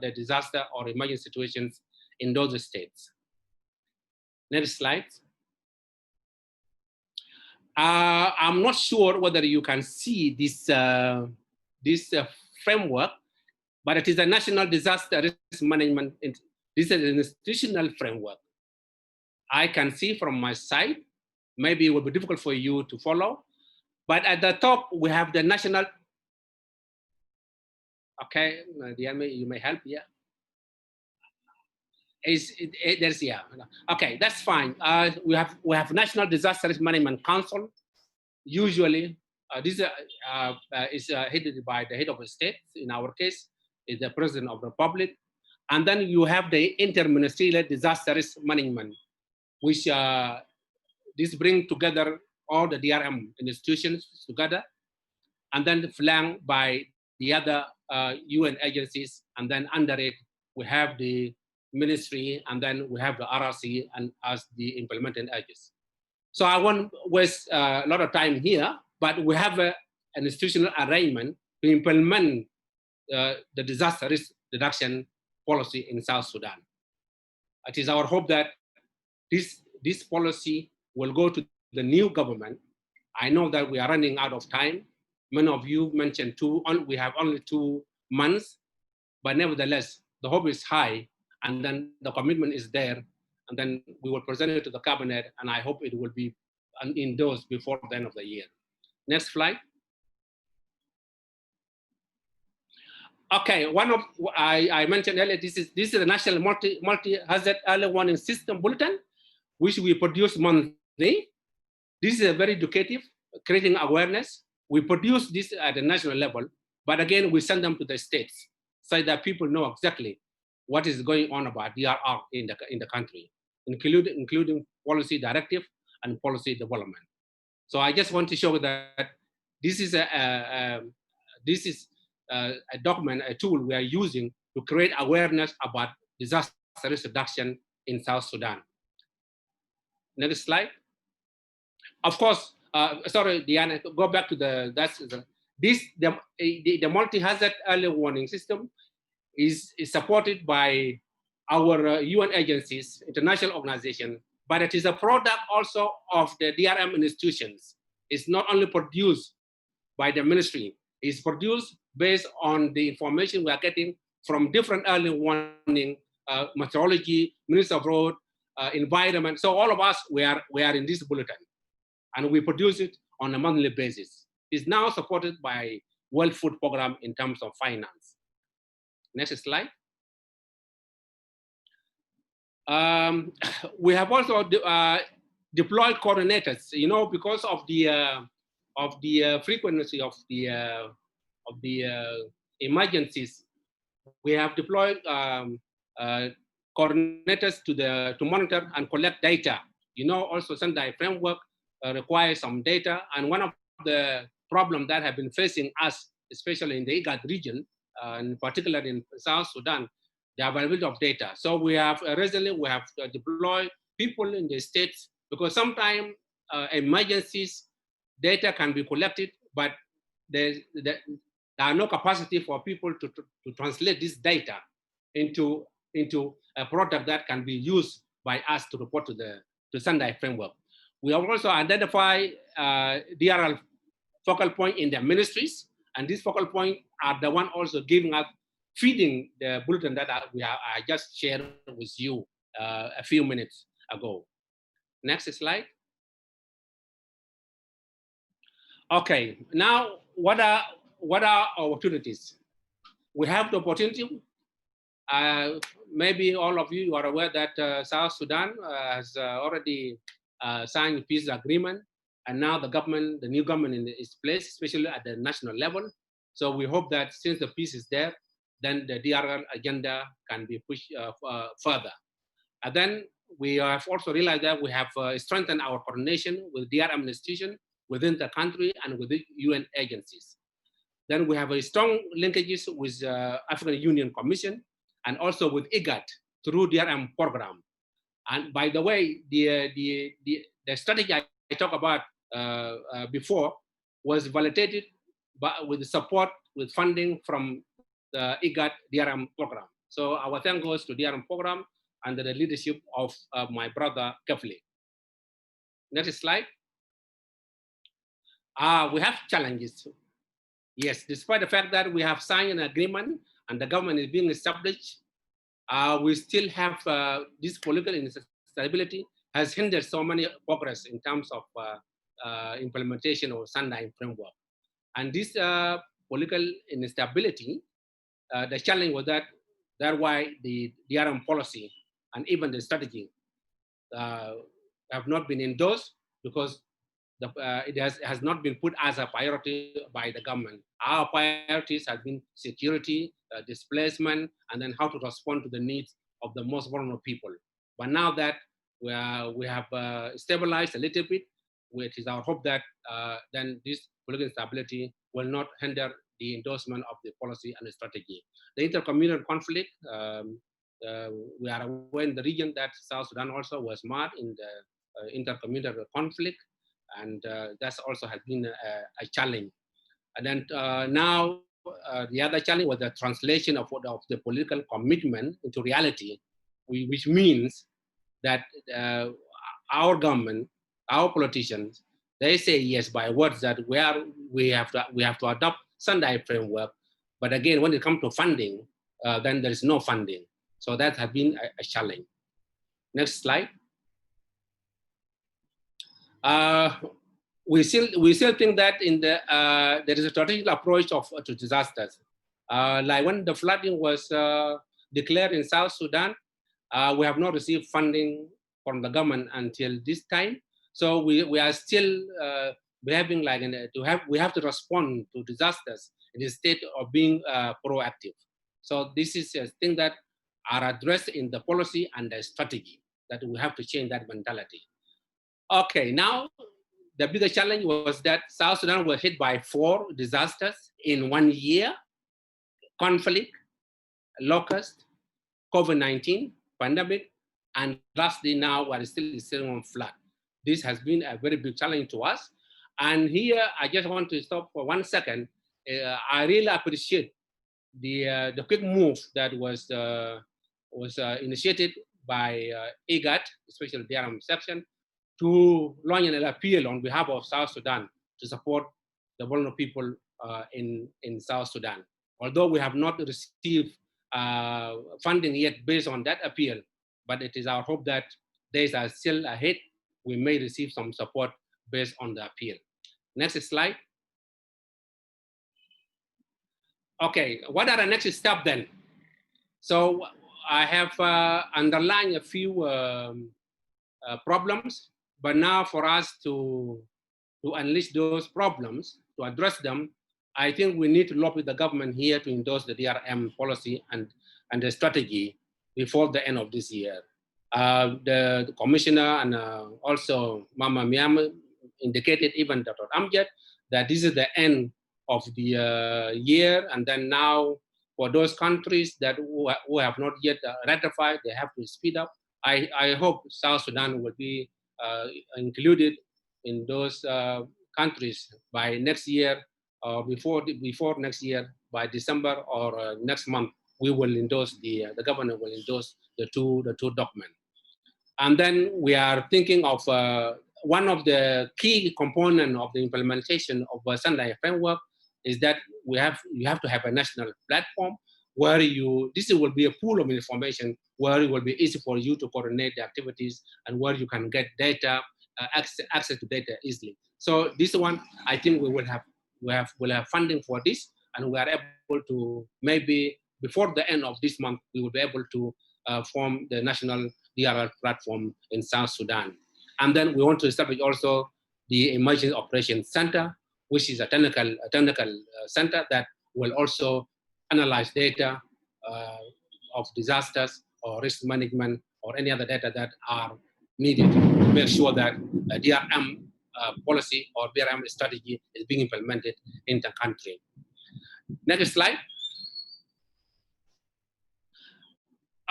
the disaster or emergency situations in those states. Next slide. I'm not sure whether you can see this, framework, but it is a national disaster risk management. This is an institutional framework. I can see from my side, maybe it will be difficult for you to follow, but at the top, we have the national. Okay, you may help, yeah. There's, yeah. Okay, that's fine. We have National Disaster Risk Management Council. Usually, this is headed by the head of the state. In our case, is the President of the Republic. And then you have the Interministerial Disaster Risk Management, which this bring together all the DRM institutions together, and then flanked by the other UN agencies. And then under it, we have the ministry, and then we have the RRC and as the implementing agencies. So I won't waste a lot of time here, but we have an institutional arrangement to implement the disaster risk reduction policy in South Sudan. It is our hope that this policy will go to the new government. I know that we are running out of time. Many of you mentioned we have only 2 months, but nevertheless, the hope is high, and then the commitment is there, and then we will present it to the cabinet, and I hope it will be endorsed before the end of the year. Next slide. Okay, I mentioned earlier, this is the National Multi-Hazard Early Warning System Bulletin, which we produce monthly. This is very educative, creating awareness. We produce this at the national level, but again, we send them to the states so that people know exactly what is going on about DRR in the country, including policy directive and policy development. So I just want to show that this is a document, a tool we are using to create awareness about disaster risk reduction in South Sudan. Next slide. Of course, sorry, Diana, go back to the multi-hazard early warning system is supported by our UN agencies, international organizations, but it is a product also of the DRM institutions. It's not only produced by the ministry, it's produced based on the information we are getting from different early warning, meteorology, Ministry of Road, environment. So all of us, we are in this bulletin, and we produce it on a monthly basis. It's now supported by World Food Program in terms of finance. Next slide. We have also deployed coordinators, because of the frequency of the emergencies. We have deployed coordinators to monitor and collect data. Also Sendai framework requires some data, and one of the problems that have been facing us, especially in the IGAD region, in particular in South Sudan, the availability of data. So we have recently deployed people in the states, because sometimes emergencies data can be collected, but there are no capacity for people to translate this data into a product that can be used by us to report to Sendai framework. We have also identified DRR focal point in their ministries, and these focal points are the one also giving us, feeding the bulletin that I just shared with you a few minutes ago. Next slide. Okay, now what are our opportunities? We have the opportunity. Maybe all of you are aware that South Sudan has already signed a peace agreement, and now the new government is placed, especially at the national level. So we hope that since the peace is there, then the DRR agenda can be pushed further. And then we have also realized that we have strengthened our coordination with DRR institutions within the country and with the UN agencies. Then we have a strong linkages with African Union Commission and also with IGAD through DRM program. And by the way, the strategy I talked about before was validated with the support, with funding from the IGAD DRM program. So our thanks goes to DRM program under the leadership of my brother Kefli. Next slide. We have challenges. Yes, despite the fact that we have signed an agreement and the government is being established, we still have this political instability has hindered so many progress in terms of implementation of Sunday framework. And this political instability, the challenge was that's why the DRM policy and even the strategy have not been endorsed, because it has not been put as a priority by the government. Our priorities have been security, displacement, and then how to respond to the needs of the most vulnerable people. But now that we have stabilized a little bit, it is our hope that then this political instability will not hinder the endorsement of the policy and the strategy. The intercommunal conflict, we are aware in the region that South Sudan also was marred in the intercommunal conflict, and that's also has been a challenge. And then now the other challenge was the translation of the political commitment into reality, which means that our government, our politicians, they say yes by words that we have to adopt Sendai framework, but again when it comes to funding, then there is no funding. So that has been a challenge. Next slide. We still think that in the there is a strategic approach to disasters. Like when the flooding was declared in South Sudan, we have not received funding from the government until this time. So we are still behaving like we have to respond to disasters in the state of being proactive. So this is a thing that are addressed in the policy and the strategy, that we have to change that mentality. Okay, now the bigger challenge was that South Sudan was hit by 4 disasters in 1 year: conflict, locust, COVID-19 pandemic, and lastly now we're still on flood. This has been a very big challenge to us. And here I just want to stop for 1 second. I really appreciate the quick move that was initiated by IGAD, especially the DRM section, to launch an appeal on behalf of South Sudan to support the vulnerable people in South Sudan. Although we have not received funding yet based on that appeal, but it is our hope that days are still ahead. We may receive some support based on the appeal. Next slide. Okay, what are the next steps then? So I have underlined a few problems, but now for us to unleash those problems, to address them, I think we need to lobby the government here to endorse the DRM policy and the strategy before the end of this year. The commissioner and also Mama Miam indicated, even Dr. Amjad, that this is the end of the year, and then now for those countries that who have not yet ratified, they have to speed up. I hope South Sudan will be included in those countries by next year, or before next year, by December or next month. We will endorse the government will endorse the two documents. And then we are thinking of one of the key components of the implementation of the Sendai framework is that you have to have a national platform where this will be a pool of information where it will be easy for you to coordinate the activities and where you can get data, access to data easily. So this one, I think we'll have funding for this, and we are able to, maybe before the end of this month, we will be able to form the national DRR platform in South Sudan. And then we want to establish also the Emergency Operations Center, which is a technical center that will also analyze data of disasters or risk management or any other data that are needed to make sure that DRM policy or DRM strategy is being implemented in the country. Next slide.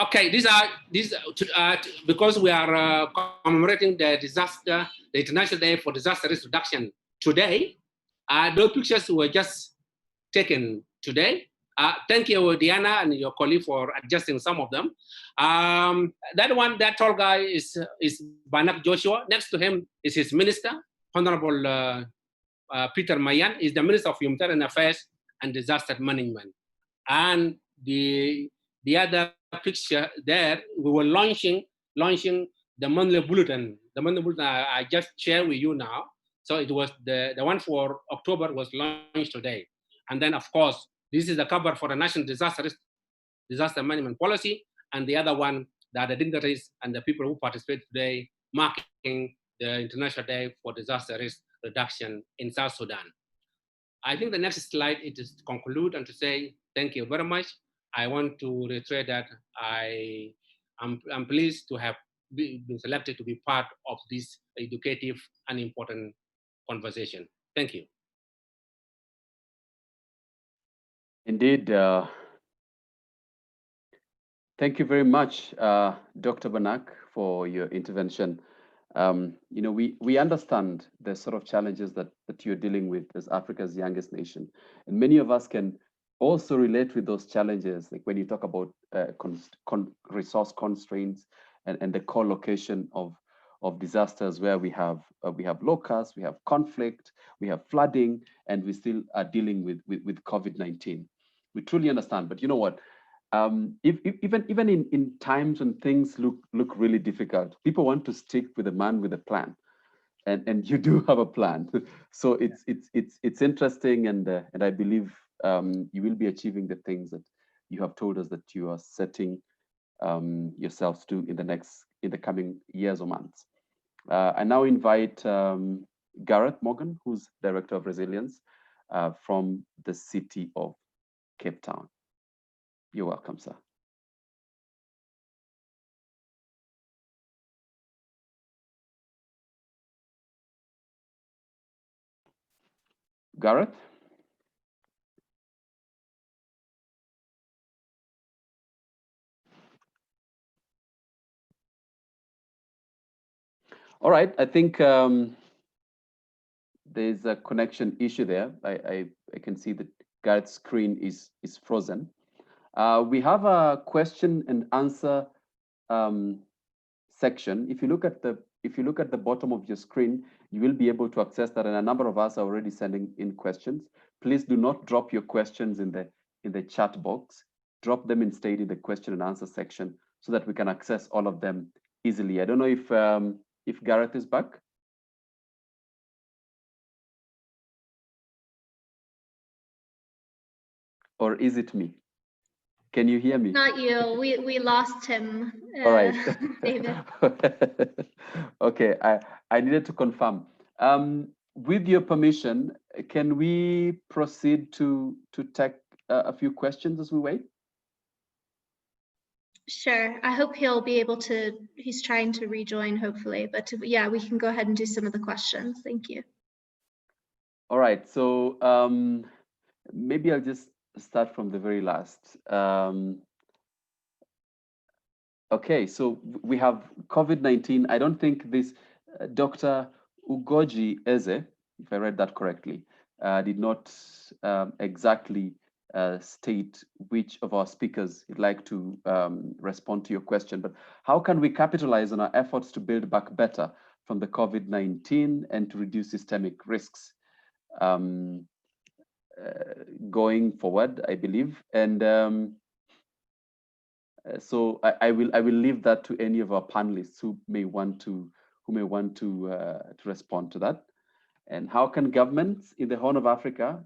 Okay, because we are commemorating the International Day for Disaster Risk Reduction today. Those pictures were just taken today. Thank you, Diana, and your colleague for adjusting some of them. That tall guy is Banak Joshua. Next to him is his minister, Honorable Peter Mayan, is the Minister of Humanitarian Affairs and Disaster Management. And the other picture there, we were launching the monthly bulletin. The monthly bulletin I just shared with you now. So it was the one for October was launched today. And then, of course, this is the cover for the National Disaster Management Policy, and the other one that the dignitaries and the people who participate today, marking the International Day for Disaster Risk Reduction in South Sudan. I think the next slide is to conclude and to say thank you very much. I want to reiterate that I'm pleased to have been selected to be part of this educative and important conversation. Thank you. Indeed. Thank you very much, Dr. Banak, for your intervention. We understand the sort of challenges that you're dealing with as Africa's youngest nation. And many of us can also relate with those challenges, like when you talk about resource constraints and the co-location of disasters where we have locusts, we have conflict, we have flooding, and we still are dealing with COVID-19. We truly understand, but you know what? Even in times when things look really difficult, people want to stick with a man with a plan, and you do have a plan. So it's interesting, and I believe you will be achieving the things that you have told us that you are setting yourselves to in the coming years or months. I now invite Gareth Morgan, who's Director of Resilience from the city of Cape Town. You're welcome, sir. Gareth? All right, I think there's a connection issue there. I can see that Gareth's screen is frozen. We have a question and answer section. If you look at the bottom of your screen, you will be able to access that, and a number of us are already sending in questions. Please do not drop your questions in the chat box. Drop them instead in the question and answer section so that we can access all of them easily. I don't know if Gareth is back. Or is it me? Can you hear me? Not you. We lost him. All right, David. Okay, I needed to confirm. With your permission, can we proceed to take a few questions as we wait? Sure. I hope he'll be able to. He's trying to rejoin, hopefully. But yeah, we can go ahead and do some of the questions. Thank you. All right. So maybe I'll just start from the very last. Okay, so we have COVID-19. I don't think this Dr. Ugoji Eze, if I read that correctly, did not exactly state which of our speakers would like to respond to your question, but how can we capitalize on our efforts to build back better from the COVID-19 and to reduce systemic risks going forward, I believe. And so I will leave that to any of our panelists who may want to respond to that. And how can governments in the Horn of Africa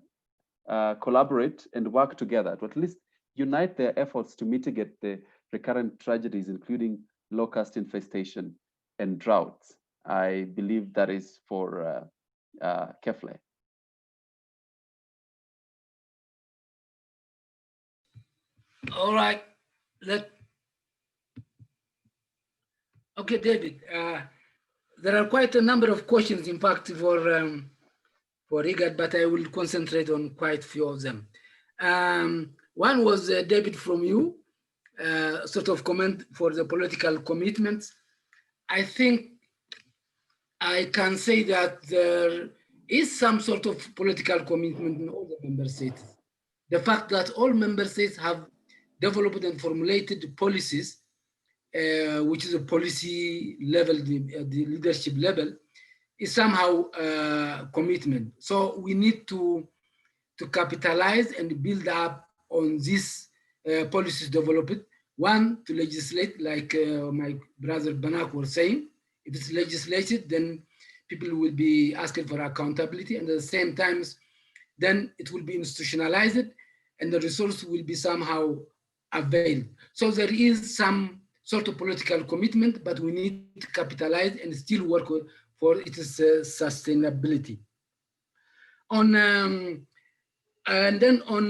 collaborate and work together to at least unite their efforts to mitigate the recurrent tragedies, including locust infestation and droughts? I believe that is for Kefle. All right. Okay, David. There are quite a number of questions, in fact, for IGAD, but I will concentrate on quite a few of them. One was David from you, sort of comment for the political commitments. I think I can say that there is some sort of political commitment in all the member states. The fact that all member states have developed and formulated policies, which is a policy level, the leadership level, is somehow commitment. So we need to capitalize and build up on these policies developed. One, to legislate, like my brother Banak was saying. If it's legislated, then people will be asking for accountability, and at the same time, then it will be institutionalized, and the resource will be somehow availed. So there is some sort of political commitment, but we need to capitalize and still work for its sustainability. And then on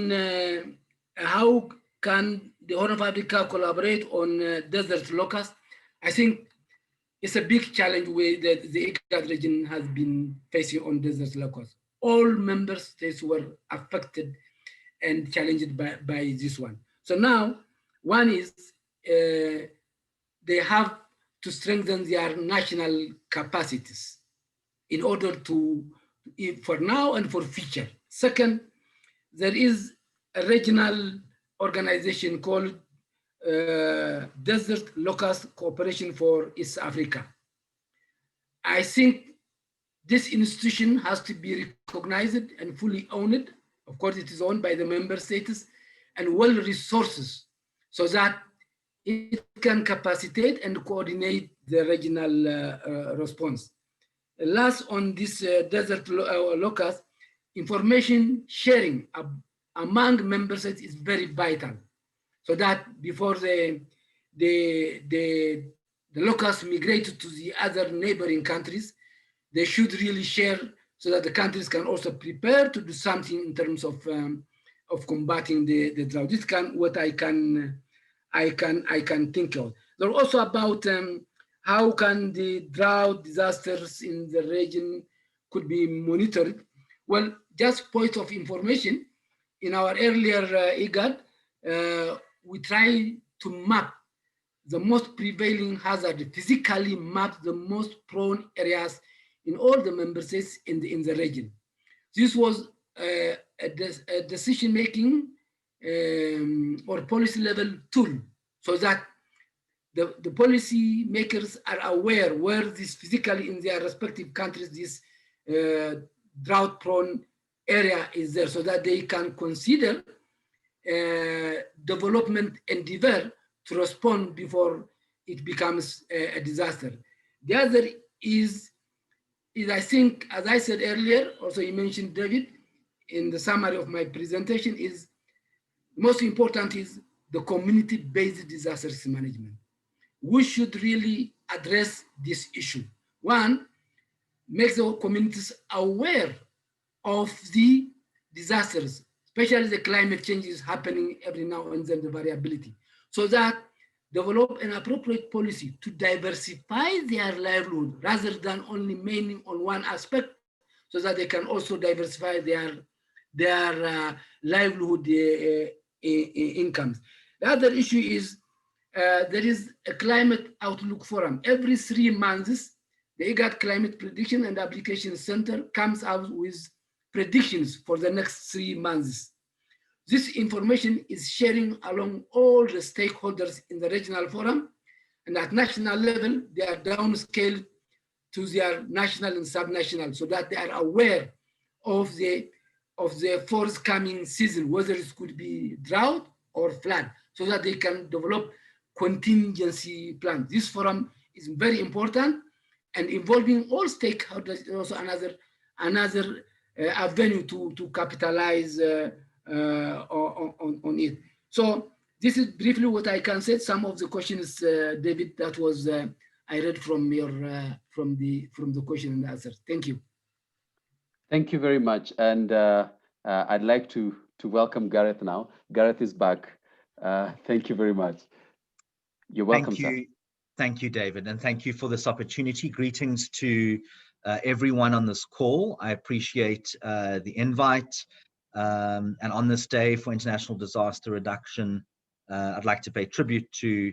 how can the Horn of Africa collaborate on desert locust? I think it's a big challenge that the IGAD region has been facing on desert locust. All member states were affected and challenged by this one. So now, one is they have to strengthen their national capacities in order to, for now and for future. Second, there is a regional organization called Desert Locust Cooperation for East Africa. I think this institution has to be recognized and fully owned. Of course, it is owned by the member states and well resources so that it can capacitate and coordinate the regional response. Last, on this desert locust, information sharing among member states is very vital, so that before the locusts migrate to the other neighboring countries, they should really share so that the countries can also prepare to do something in terms of combating the drought. This can what I can think of. They're also about how can the drought disasters in the region could be monitored. Well, just point of information, in our earlier IGAD, we try to map the most prevailing hazard, physically map the most prone areas in all the member states in the region. This was a decision-making or policy level tool, so that the policy makers are aware where this physically in their respective countries, this drought-prone area is there, so that they can consider development endeavor to respond before it becomes a disaster. The other is I think, as I said earlier, also you mentioned, David, in the summary of my presentation, is most important is the community-based disaster risk management. We should really address this issue. One, make the communities aware of the disasters, especially the climate changes happening every now and then, the variability, so that develop an appropriate policy to diversify their livelihood rather than only mainly on one aspect, so that they can also diversify their livelihood incomes. The other issue is there is a climate outlook forum. Every 3 months, the IGAD Climate Prediction and Application Center comes out with predictions for the next 3 months. This information is sharing along all the stakeholders in the regional forum, and at national level, they are downscaled to their national and subnational, so that they are aware of the forthcoming season, whether it could be drought or flood, so that they can develop contingency plans. This forum is very important and involving all stakeholders is also another avenue to capitalize on it. So this is briefly what I can say. Some of the questions, David, that was I read from your from the question and answer. Thank you. Thank you very much, and I'd like to welcome Gareth now. Gareth is back. Thank you very much. You're welcome, sir. Thank you, David, and thank you for this opportunity. Greetings to everyone on this call. I appreciate the invite. And on this day for International Disaster Reduction, I'd like to pay tribute to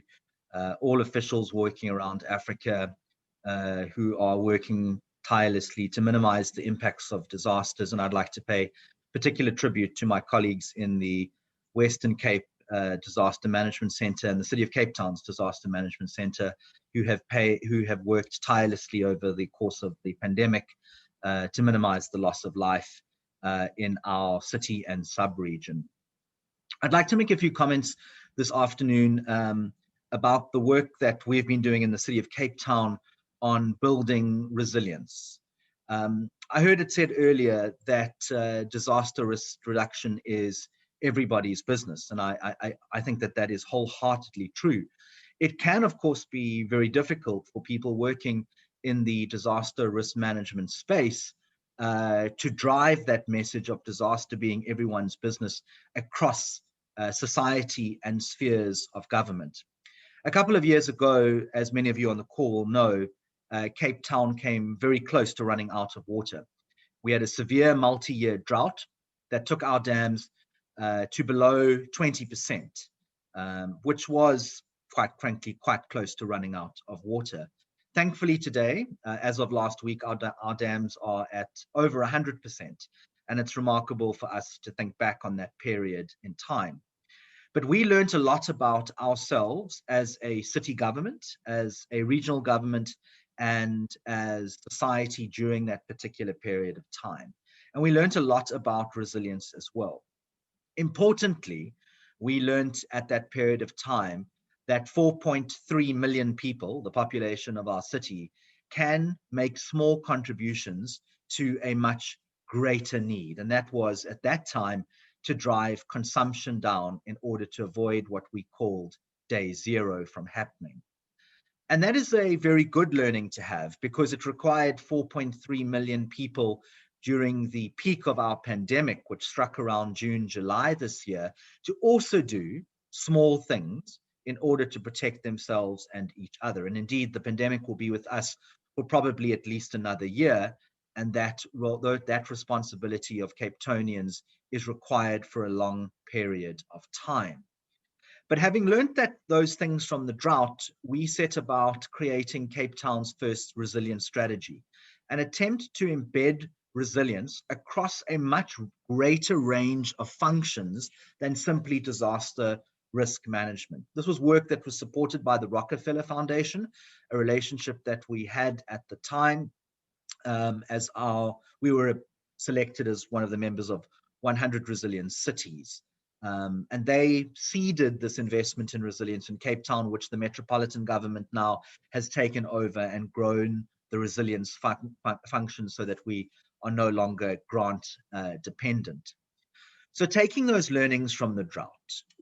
all officials working around Africa who are working tirelessly to minimize the impacts of disasters. And I'd like to pay particular tribute to my colleagues in the Western Cape Disaster Management Center and the City of Cape Town's Disaster Management Center, who have worked tirelessly over the course of the pandemic to minimize the loss of life in our city and sub-region. I'd like to make a few comments this afternoon about the work that we've been doing in the City of Cape Town on building resilience. I heard it said earlier that disaster risk reduction is everybody's business, and I think that that is wholeheartedly true. It can, of course, be very difficult for people working in the disaster risk management space to drive that message of disaster being everyone's business across society and spheres of government. A couple of years ago, as many of you on the call know, Cape Town came very close to running out of water. We had a severe multi-year drought that took our dams to below 20%, which was, quite frankly, quite close to running out of water. Thankfully today, as of last week, our dams are at over 100%, and it's remarkable for us to think back on that period in time. But we learned a lot about ourselves as a city government, as a regional government, and as society during that particular period of time. And we learned a lot about resilience as well. Importantly, we learned at that period of time that 4.3 million people, the population of our city, can make small contributions to a much greater need. And that was, at that time, to drive consumption down in order to avoid what we called day zero from happening. And that is a very good learning to have, because it required 4.3 million people during the peak of our pandemic, which struck around June, July this year, to also do small things in order to protect themselves and each other. And indeed, the pandemic will be with us for probably at least another year, and that responsibility of Cape Townians is required for a long period of time. But having learned those things from the drought, we set about creating Cape Town's first resilience strategy, an attempt to embed resilience across a much greater range of functions than simply disaster risk management. This was work that was supported by the Rockefeller Foundation, a relationship that we had at the time we were selected as one of the members of 100 resilient cities. And they seeded this investment in resilience in Cape Town, which the Metropolitan Government now has taken over and grown the resilience function so that we are no longer grant dependent. So taking those learnings from the drought,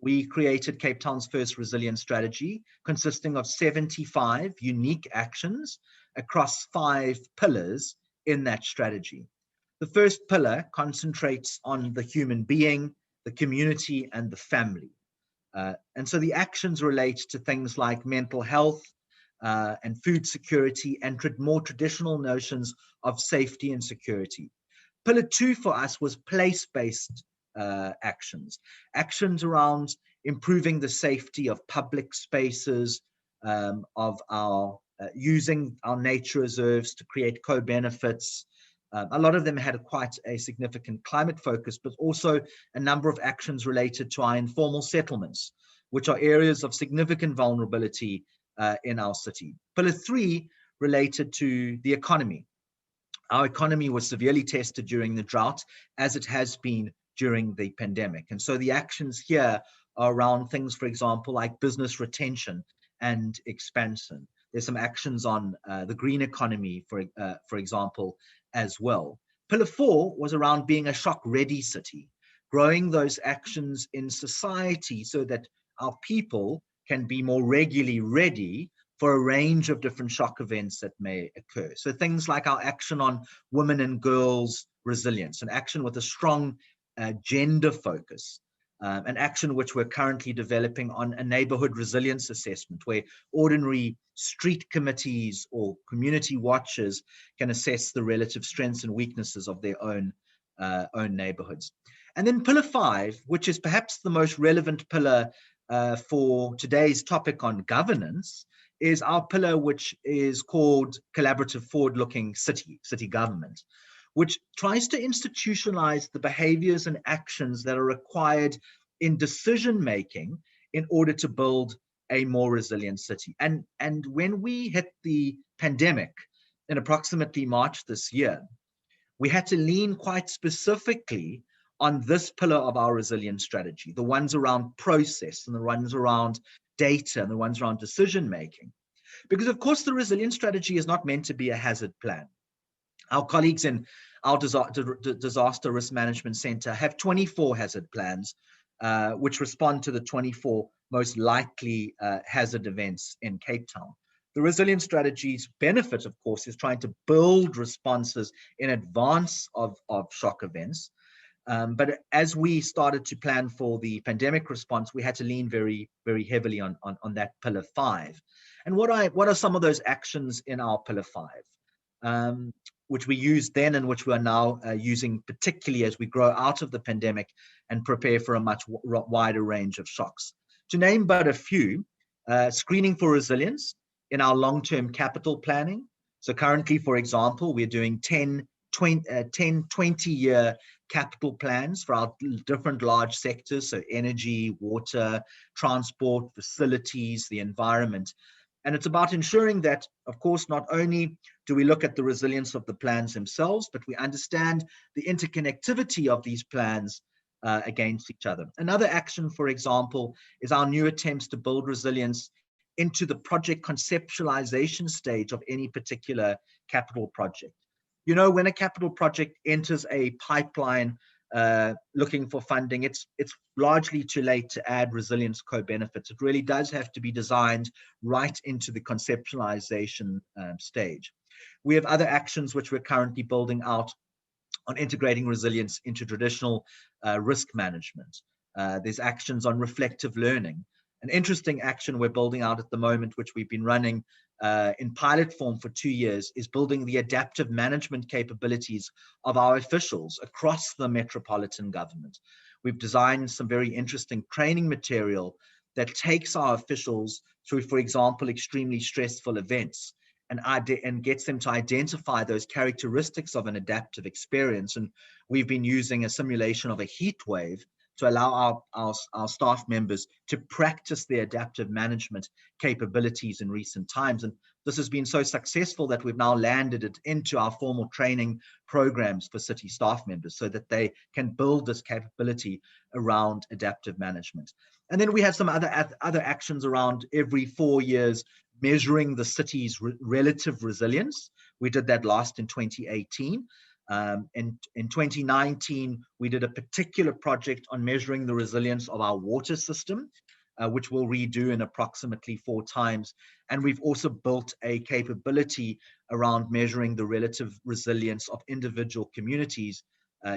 we created Cape Town's first resilience strategy, consisting of 75 unique actions across 5 pillars in that strategy. The first pillar concentrates on the human being, the community, and the family. And so the actions relate to things like mental health and food security and more traditional notions of safety and security. Pillar 2 for us was place-based actions around improving the safety of public spaces, of using our nature reserves to create co-benefits. A lot of them had quite a significant climate focus, but also a number of actions related to our informal settlements, which are areas of significant vulnerability in our city. Pillar 3 related to the economy. Our economy was severely tested during the drought, as it has been during the pandemic. And so the actions here are around things, for example, like business retention and expansion. There's some actions on the green economy, for example, as well. Pillar 4 was around being a shock-ready city, growing those actions in society so that our people can be more regularly ready for a range of different shock events that may occur. So things like our action on women and girls resilience, an action with a strong gender focus, an action which we're currently developing on a neighborhood resilience assessment, where ordinary street committees or community watchers can assess the relative strengths and weaknesses of their own neighborhoods. And then pillar 5, which is perhaps the most relevant pillar for today's topic on governance, is our pillar which is called collaborative forward-looking city government, which tries to institutionalize the behaviors and actions that are required in decision-making in order to build a more resilient city. And when we hit the pandemic in approximately March this year, we had to lean quite specifically on this pillar of our resilience strategy, the ones around process and the ones around data and the ones around decision-making. Because of course, the resilience strategy is not meant to be a hazard plan. Our colleagues in our Disaster Risk Management Center have 24 hazard plans, which respond to the 24 most likely hazard events in Cape Town. The resilience strategy's benefit, of course, is trying to build responses in advance of shock events. But as we started to plan for the pandemic response, we had to lean very, very heavily on that pillar 5. And what are some of those actions in our pillar 5, which we used then and which we are now using particularly as we grow out of the pandemic and prepare for a much wider range of shocks? To name but a few, screening for resilience in our long-term capital planning. So currently, for example, we're doing 10, 20-year capital plans for our different large sectors, so energy, water, transport, facilities, the environment. And it's about ensuring that, of course, not only do we look at the resilience of the plans themselves, but we understand the interconnectivity of these plans against each other. Another action, for example, is our new attempts to build resilience into the project conceptualization stage of any particular capital project. You know, when a capital project enters a pipeline looking for funding, it's largely too late to add resilience co-benefits. It really does have to be designed right into the conceptualization stage. We have other actions which we're currently building out on integrating resilience into traditional risk management. There's actions on reflective learning. An interesting action we're building out at the moment, which we've been running in pilot form for 2 years, is building the adaptive management capabilities of our officials across the metropolitan government. We've designed some very interesting training material that takes our officials through, for example, extremely stressful events and gets them to identify those characteristics of an adaptive experience. And we've been using a simulation of a heat wave to allow our staff members to practice their adaptive management capabilities in recent times. And this has been so successful that we've now landed it into our formal training programs for city staff members so that they can build this capability around adaptive management. And then we have some other actions around every 4 years measuring the city's relative resilience. We did that last in 2018. In 2019, we did a particular project on measuring the resilience of our water system, which we'll redo in approximately 4 times. And we've also built a capability around measuring the relative resilience of individual communities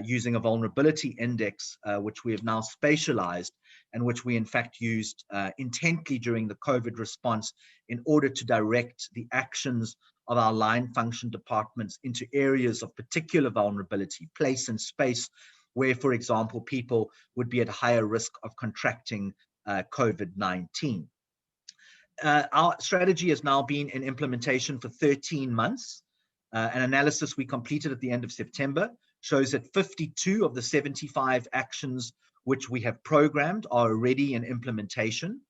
using a vulnerability index, which we have now spatialized and which we in fact used intently during the COVID response in order to direct the actions of our line function departments into areas of particular vulnerability, place and space, where, for example, people would be at higher risk of contracting COVID-19. Our strategy has now been in implementation for 13 months. An analysis we completed at the end of September shows that 52 of the 75 actions which we have programmed are already in implementation.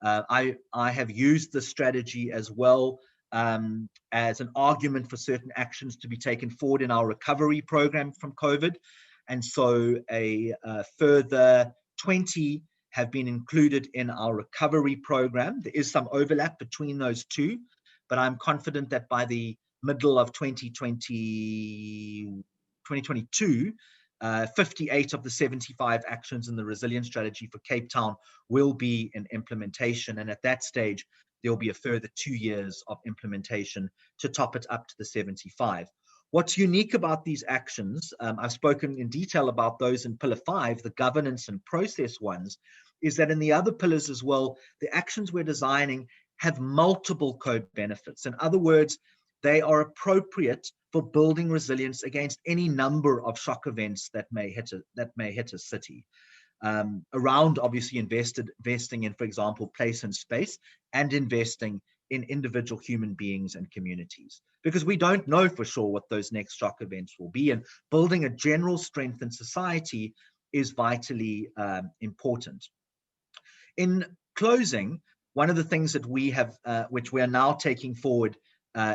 I have used the strategy as well as an argument for certain actions to be taken forward in our recovery program from COVID. And so a further 20 have been included in our recovery program. There is some overlap between those two, but I'm confident that by the middle of 2022, 58 of the 75 actions in the resilience strategy for Cape Town will be in implementation. And at that stage, there'll be a further 2 years of implementation to top it up to the 75. What's unique about these actions, I've spoken in detail about those in Pillar 5, the governance and process ones, is that in the other pillars as well, the actions we're designing have multiple co-benefits. In other words, they are appropriate for building resilience against any number of shock events that may hit a city. Around obviously investing in, for example, place and space, and investing in individual human beings and communities, because we don't know for sure what those next shock events will be, and building a general strength in society is vitally important. In closing, one of the things that we have, which we are now taking forward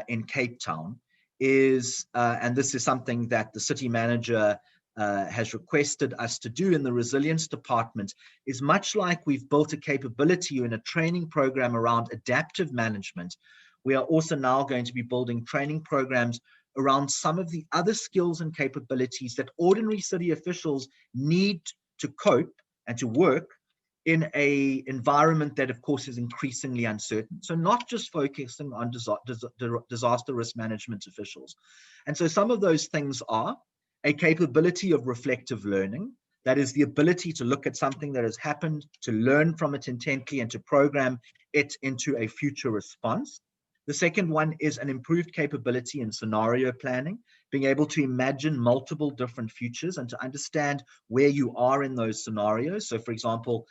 in Cape Town is, and this is something that the city manager has requested us to do in the resilience department, is much like we've built a capability in a training program around adaptive management. We are also now going to be building training programs around some of the other skills and capabilities that ordinary city officials need to cope and to work in an environment that, of course, is increasingly uncertain. So not just focusing on disaster risk management officials. And so some of those things are a capability of reflective learning. That is the ability to look at something that has happened, to learn from it intently, and to program it into a future response. The second one is an improved capability in scenario planning, being able to imagine multiple different futures and to understand where you are in those scenarios. So, for example,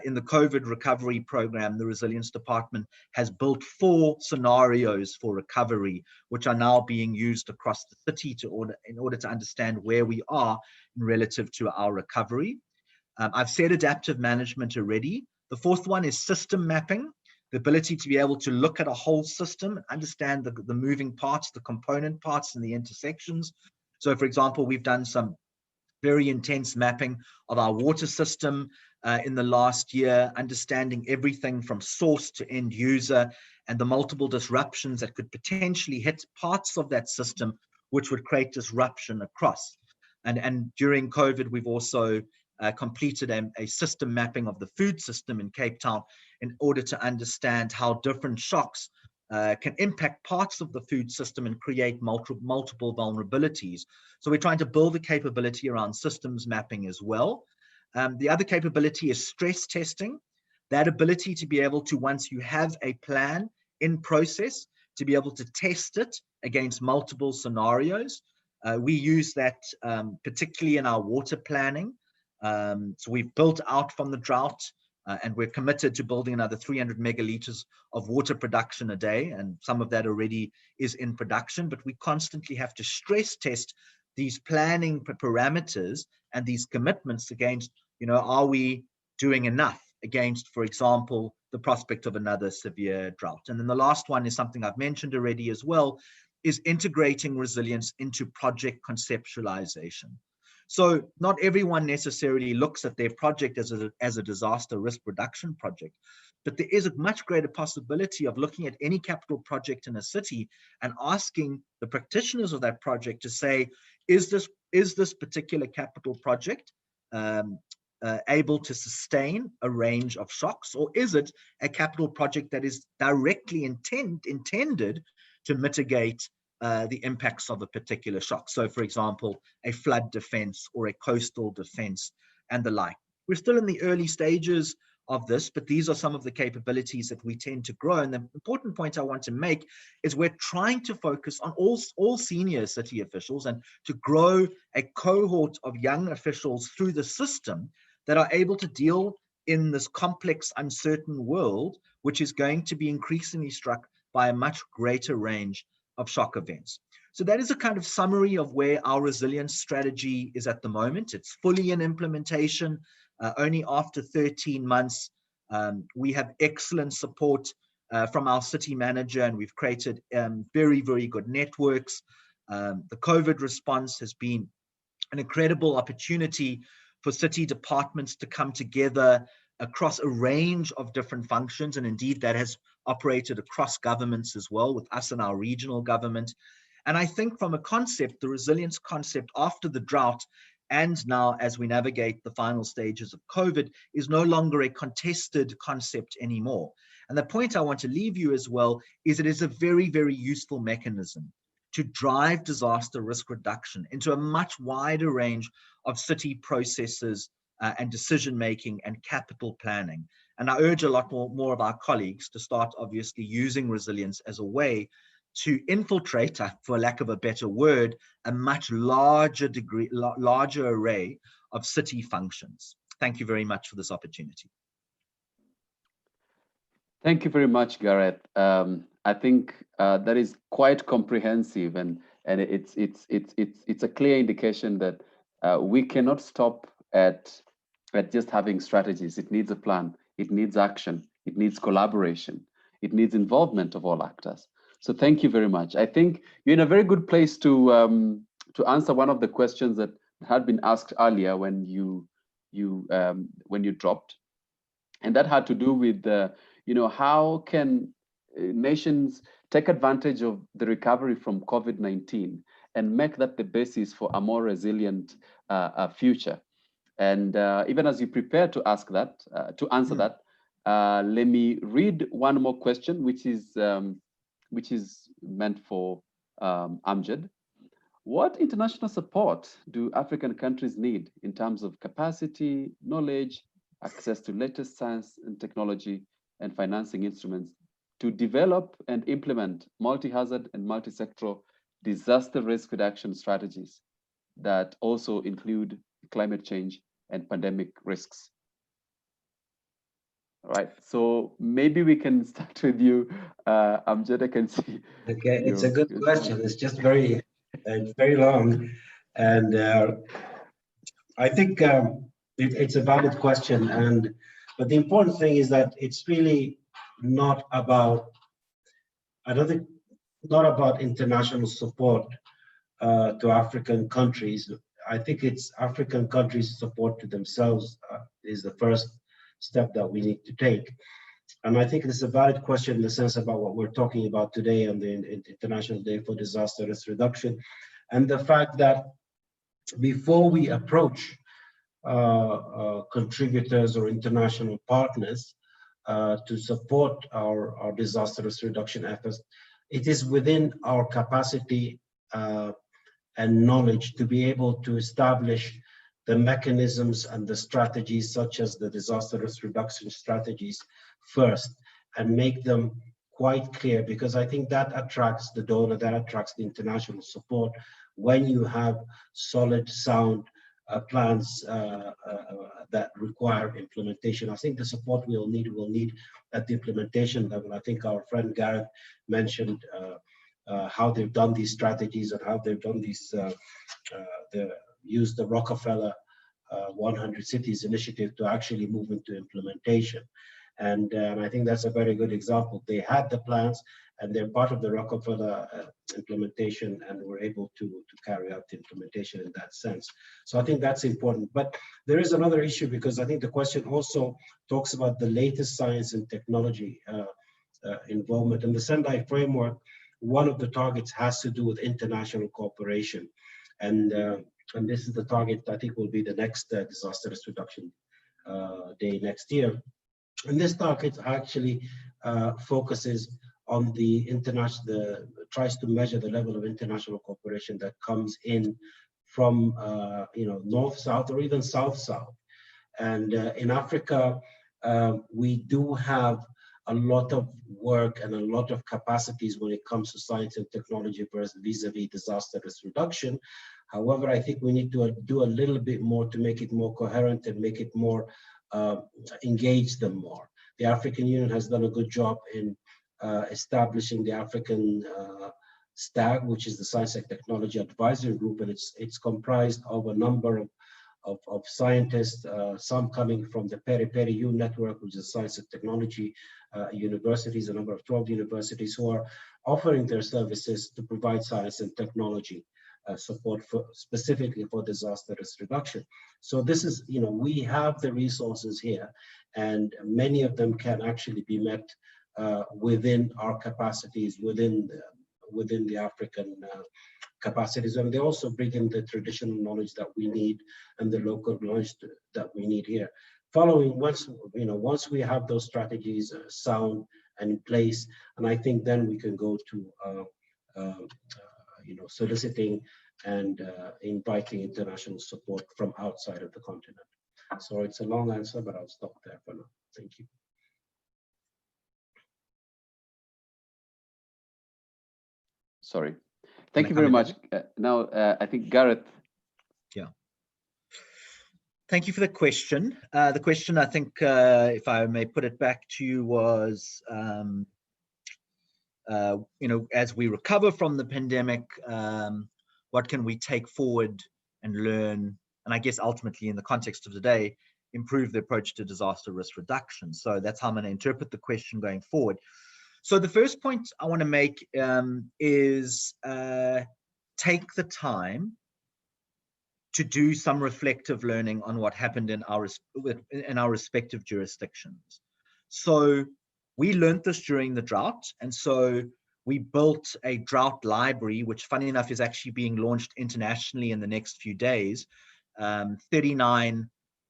in the COVID recovery program, the Resilience Department has built 4 scenarios for recovery, which are now being used across the city in order to understand where we are relative to our recovery. I've said adaptive management already. The fourth one is system mapping, the ability to be able to look at a whole system, understand the moving parts, the component parts, and the intersections. So, for example, we've done some very intense mapping of our water system in the last year, understanding everything from source to end user and the multiple disruptions that could potentially hit parts of that system, which would create disruption across. And during COVID, we've also completed a system mapping of the food system in Cape Town in order to understand how different shocks can impact parts of the food system and create multiple vulnerabilities. So we're trying to build a capability around systems mapping as well. The other capability is stress testing, that ability to be able to, once you have a plan in process, to be able to test it against multiple scenarios. We use that particularly in our water planning. So we've built out from the drought and we're committed to building another 300 megaliters of water production a day. And some of that already is in production, but we constantly have to stress test these planning parameters and these commitments against, are we doing enough against, for example, the prospect of another severe drought? And then the last one is something I've mentioned already as well, is integrating resilience into project conceptualization. So not everyone necessarily looks at their project as a disaster risk reduction project, but there is a much greater possibility of looking at any capital project in a city and asking the practitioners of that project to say, is this particular capital project able to sustain a range of shocks, or is it a capital project that is directly intended to mitigate the impacts of a particular shock? So, for example, a flood defense or a coastal defense and the like. We're still in the early stages of this, but these are some of the capabilities that we tend to grow. And the important point I want to make is we're trying to focus on all senior city officials and to grow a cohort of young officials through the system that are able to deal in this complex, uncertain world, which is going to be increasingly struck by a much greater range of shock events. So that is a kind of summary of where our resilience strategy is at the moment. It's fully in implementation, only after 13 months. We have excellent support from our city manager, and we've created very, very good networks. The COVID response has been an incredible opportunity for city departments to come together across a range of different functions. And indeed, that has operated across governments as well, with us and our regional government. And I think from a concept, the resilience concept after the drought, and now as we navigate the final stages of COVID, is no longer a contested concept anymore. And the point I want to leave you as well is it is a very, very useful mechanism to drive disaster risk reduction into a much wider range of city processes and decision-making and capital planning. And I urge a lot more of our colleagues to start obviously using resilience as a way to infiltrate, for lack of a better word, a much larger array of city functions. Thank you very much for this opportunity. Thank you very much, Gareth. I think that is quite comprehensive, and it's a clear indication that we cannot stop at just having strategies. It needs a plan. It needs action. It needs collaboration. It needs involvement of all actors. So thank you very much. I think you're in a very good place to answer one of the questions that had been asked earlier when you dropped, and that had to do with how can nations take advantage of the recovery from COVID-19 and make that the basis for a more resilient future. And even as you prepare to ask that, to answer that, let me read one more question, which is meant for Amjad. What international support do African countries need in terms of capacity, knowledge, access to latest science and technology, and financing instruments to develop and implement multi-hazard and multi-sectoral disaster risk reduction strategies that also include climate change and pandemic risks? All right, so maybe we can start with you, Amjad. I can see. Okay, it's a good question. It's just very long, and I think it's a valid question. But the important thing is that it's really not about, not about international support to African countries. I think it's African countries' support to themselves is the first step that we need to take. And I think it's a valid question in the sense about what we're talking about today on the International Day for Disaster Risk Reduction, and the fact that before we approach contributors or international partners to support our disaster risk reduction efforts, it is within our capacity and knowledge to be able to establish the mechanisms and the strategies, such as the disaster risk reduction strategies first, and make them quite clear, because I think that attracts the donor, that attracts the international support when you have solid, sound plans that require implementation. I think the support we'll need at the implementation level. I think our friend Gareth mentioned how they've done these strategies and how they've done these, use the Rockefeller 100 Cities initiative to actually move into implementation. And I think that's a very good example. They had the plans and they're part of the Rockefeller implementation, and were able to carry out the implementation in that sense. So I think that's important. But there is another issue, because I think the question also talks about the latest science and technology involvement. In the Sendai framework, one of the targets has to do with international cooperation. And this is the target I think will be the next disaster risk reduction day next year. And this target actually focuses on the international, tries to measure the level of international cooperation that comes in from north-south or even south-south. And in Africa, we do have a lot of work and a lot of capacities when it comes to science and technology vis-a-vis disaster risk reduction. However, I think we need to do a little bit more to make it more coherent and make it more, engage them more. The African Union has done a good job in establishing the African STAG, which is the Science and Technology Advisory Group, and it's comprised of a number of scientists, some coming from the Peri U network, which is science and technology universities, a number of 12 universities who are offering their services to provide science and technology support specifically for disaster risk reduction. So this is, we have the resources here, and many of them can actually be met within our capacities, within the African capacities, and they also bring in the traditional knowledge that we need and the local knowledge that we need here. Following, once we have those strategies sound and in place, and I think then we can go to soliciting and inviting international support from outside of the continent. So it's a long answer, but I'll stop there for now. Thank you. Sorry. Thank you very much. Now, I think Gareth. Yeah. Thank you for the question. The question, I think, if I may put it back to you, was, as we recover from the pandemic, what can we take forward and learn? And I guess ultimately, in the context of today, improve the approach to disaster risk reduction. So that's how I'm going to interpret the question going forward. So the first point I want to make is take the time to do some reflective learning on what happened in our respective jurisdictions. So we learned this during the drought, and so we built a drought library, which, funny enough, is actually being launched internationally in the next few days. 39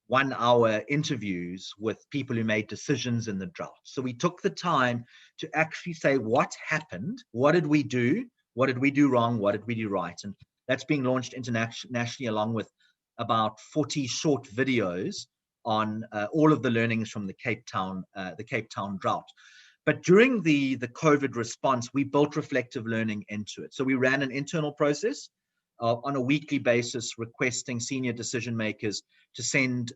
one-hour interviews with people who made decisions in the drought. So we took the time to actually say what happened, what did we do wrong, what did we do right, and that's being launched internationally, along with about 40 short videos on all of the learnings from the Cape Town drought. But during the COVID response, we built reflective learning into it. So we ran an internal process on a weekly basis, requesting senior decision makers to send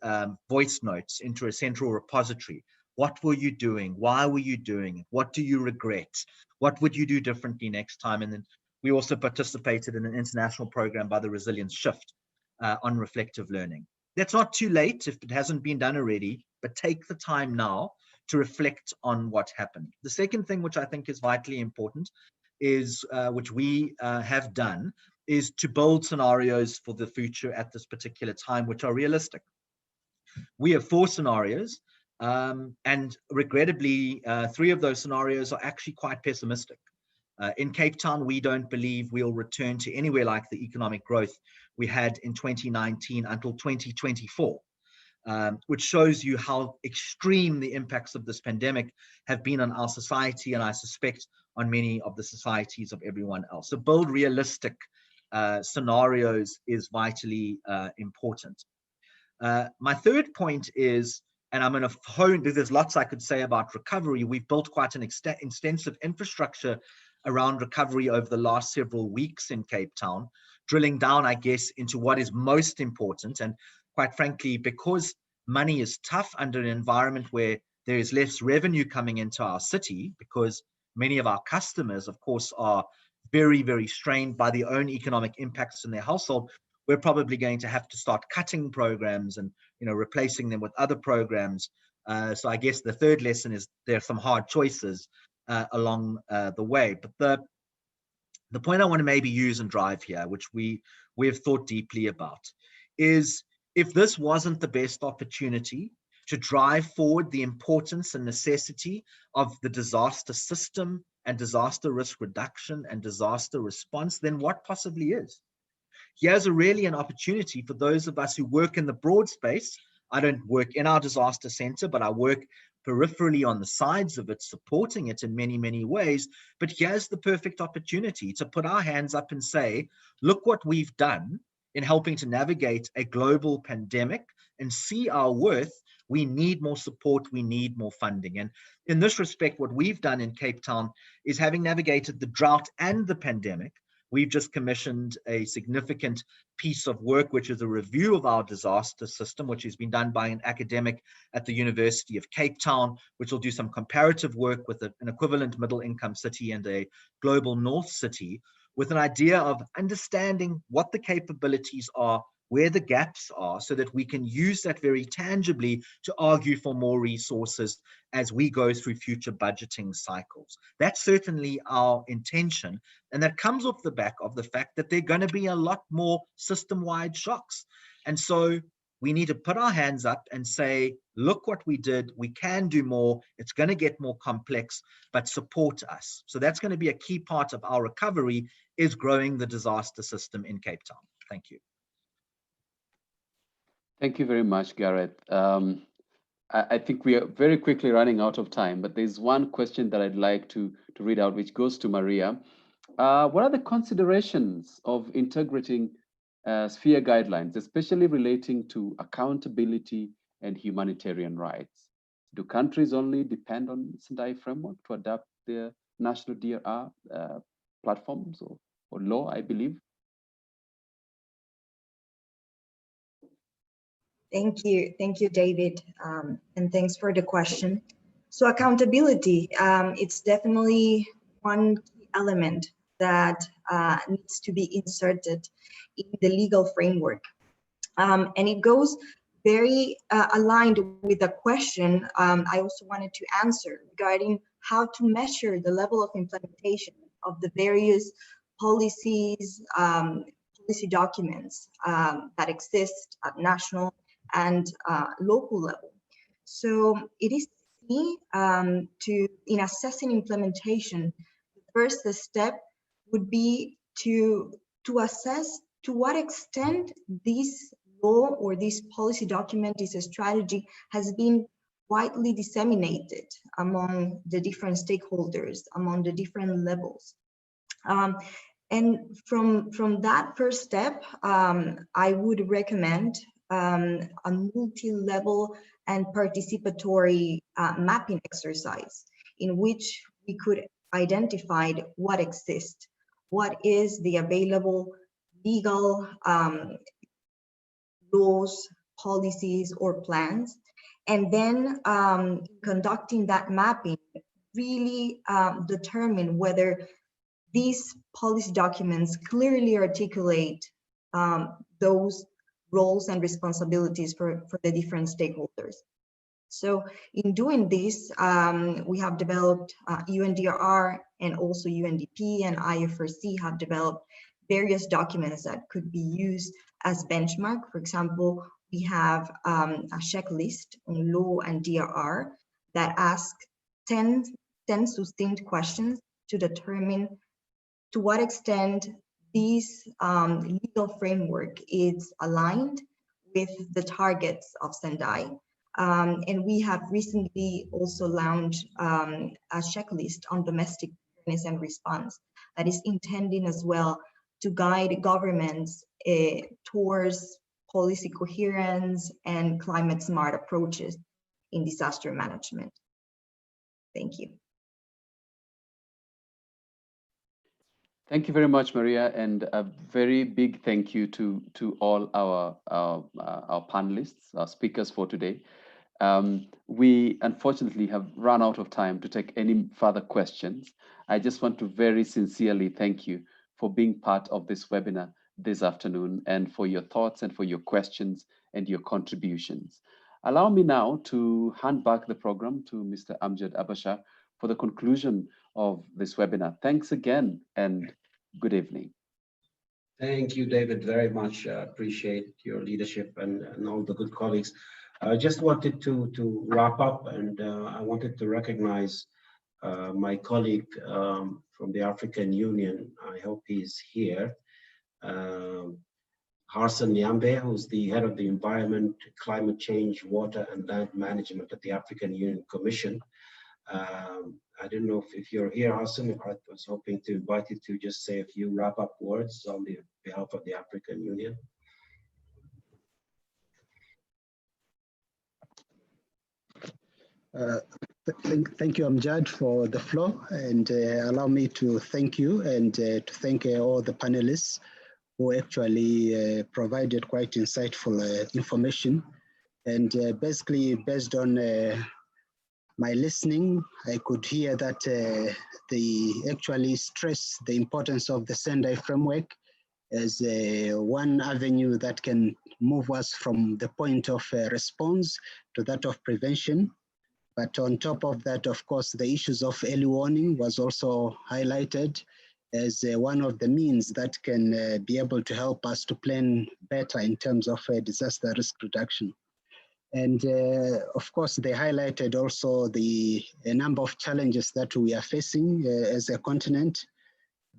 voice notes into a central repository. What were you doing? Why were you doing it? What do you regret? What would you do differently next time? And then we also participated in an international program by the Resilience Shift on reflective learning. That's not too late if it hasn't been done already, but take the time now to reflect on what happened. The second thing, which I think is vitally important, is which we have done, is to build scenarios for the future at this particular time, which are realistic. We have 4 scenarios, and regrettably, 3 of those scenarios are actually quite pessimistic. In Cape Town, we don't believe we'll return to anywhere like the economic growth we had in 2019 until 2024, which shows you how extreme the impacts of this pandemic have been on our society, and I suspect on many of the societies of everyone else. So build realistic scenarios is vitally important. My third point is, and I'm going to hone, there's lots I could say about recovery. We've built quite an extensive infrastructure around recovery over the last several weeks in Cape Town, drilling down, I guess, into what is most important. And quite frankly, because money is tough under an environment where there is less revenue coming into our city, because many of our customers, of course, are very, very strained by their own economic impacts in their household, we're probably going to have to start cutting programs and replacing them with other programs. So I guess the third lesson is there are some hard choices along the way. But the point I want to maybe use and drive here, which we have thought deeply about, is if this wasn't the best opportunity to drive forward the importance and necessity of the disaster system and disaster risk reduction and disaster response, then what possibly is? Here's really an opportunity for those of us who work in the broad space. I don't work in our disaster center, but I work peripherally on the sides of it, supporting it in many, many ways. But here's the perfect opportunity to put our hands up and say, look what we've done in helping to navigate a global pandemic and see our worth. We need more support. We need more funding. And in this respect, what we've done in Cape Town is, having navigated the drought and the pandemic, we've just commissioned a significant piece of work, which is a review of our disaster system, which has been done by an academic at the University of Cape Town, which will do some comparative work with an equivalent middle-income city and a global north city, with an idea of understanding what the capabilities are where the gaps are so that we can use that very tangibly to argue for more resources as we go through future budgeting cycles. That's certainly our intention. And that comes off the back of the fact that there are going to be a lot more system-wide shocks. And so we need to put our hands up and say, look what we did, we can do more, it's going to get more complex, but support us. So that's going to be a key part of our recovery, is growing the disaster system in Cape Town. Thank you. Thank you very much, Gareth. I think we are very quickly running out of time, but there's one question that I'd like to read out, which goes to Maria. What are the considerations of integrating sphere guidelines, especially relating to accountability and humanitarian rights? Do countries only depend on Sendai framework to adapt their national DRR platforms or law, I believe? Thank you, David, and thanks for the question. So accountability, it's definitely one key element that needs to be inserted in the legal framework. And it goes very aligned with the question I also wanted to answer regarding how to measure the level of implementation of the various policies, policy documents that exist at national and local level. So it is key in assessing implementation. The first step would be to assess to what extent this law or this policy document, this strategy, has been widely disseminated among the different stakeholders, among the different levels. And from that first step, I would recommend a multi-level and participatory mapping exercise in which we could identify what exists, what is the available legal laws, policies, or plans, and then conducting that mapping, really determine whether these policy documents clearly articulate those roles and responsibilities for the different stakeholders. So in doing this, we have developed UNDRR and also UNDP and IFRC have developed various documents that could be used as benchmark. For example, we have a checklist on law and DRR that asks 10 succinct questions to determine to what extent this legal framework is aligned with the targets of Sendai. And we have recently also launched a checklist on domestic preparedness and response that is intending as well to guide governments towards policy coherence and climate smart approaches in disaster management. Thank you. Thank you very much, Maria, and a very big thank you to all our panelists, our speakers for today. We unfortunately have run out of time to take any further questions. I just want to very sincerely thank you for being part of this webinar this afternoon and for your thoughts and for your questions and your contributions. Allow me now to hand back the program to Mr. Amjad Abasha for the conclusion of this webinar. Thanks again and good evening. Thank you, David, very much. Appreciate your leadership and all the good colleagues. I just wanted to wrap up, and I wanted to recognize my colleague from the African Union. I hope he's here. Harsan Nyambe, who's the head of the Environment, Climate Change, Water and Land Management at the African Union Commission. I don't know if you're here, Harsan. I was hoping to invite you to just say a few wrap-up words on behalf of the African Union. Thank you, Amjad, for the floor, and allow me to thank you and to thank all the panelists who actually provided quite insightful information. And basically, based on my listening, I could hear that they actually stress the importance of the Sendai framework as one avenue that can move us from the point of response to that of prevention. But on top of that, of course, the issues of early warning was also highlighted as one of the means that can be able to help us to plan better in terms of disaster risk reduction. And of course, they highlighted also a number of challenges that we are facing as a continent,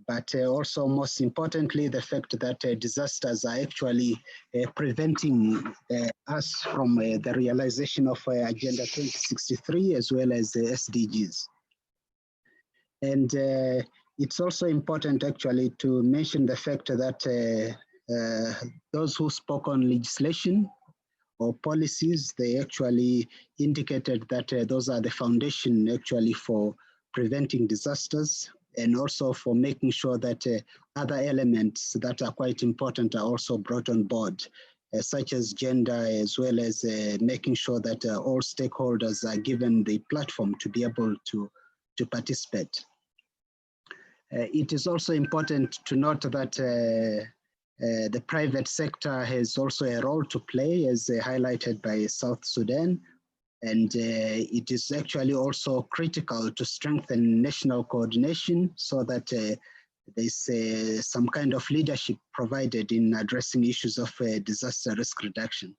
but also most importantly, the fact that disasters are actually preventing us from the realization of Agenda 2063 as well as the SDGs. And it's also important actually to mention the fact that those who spoke on legislation or policies, they actually indicated that those are the foundation actually for preventing disasters and also for making sure that other elements that are quite important are also brought on board, such as gender, as well as making sure that all stakeholders are given the platform to be able to participate. It is also important to note that the private sector has also a role to play, as highlighted by South Sudan. And it is actually also critical to strengthen national coordination so that there's some kind of leadership provided in addressing issues of disaster risk reduction.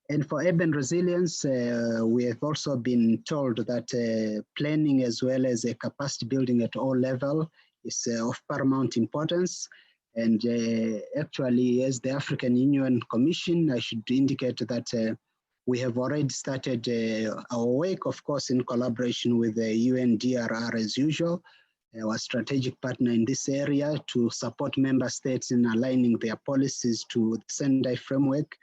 And for urban resilience, we have also been told that planning as well as capacity building at all levels is of paramount importance. And actually, as the African Union Commission, I should indicate that we have already started our work, of course, in collaboration with the UN DRR as usual, our strategic partner in this area, to support member states in aligning their policies to the Sendai framework.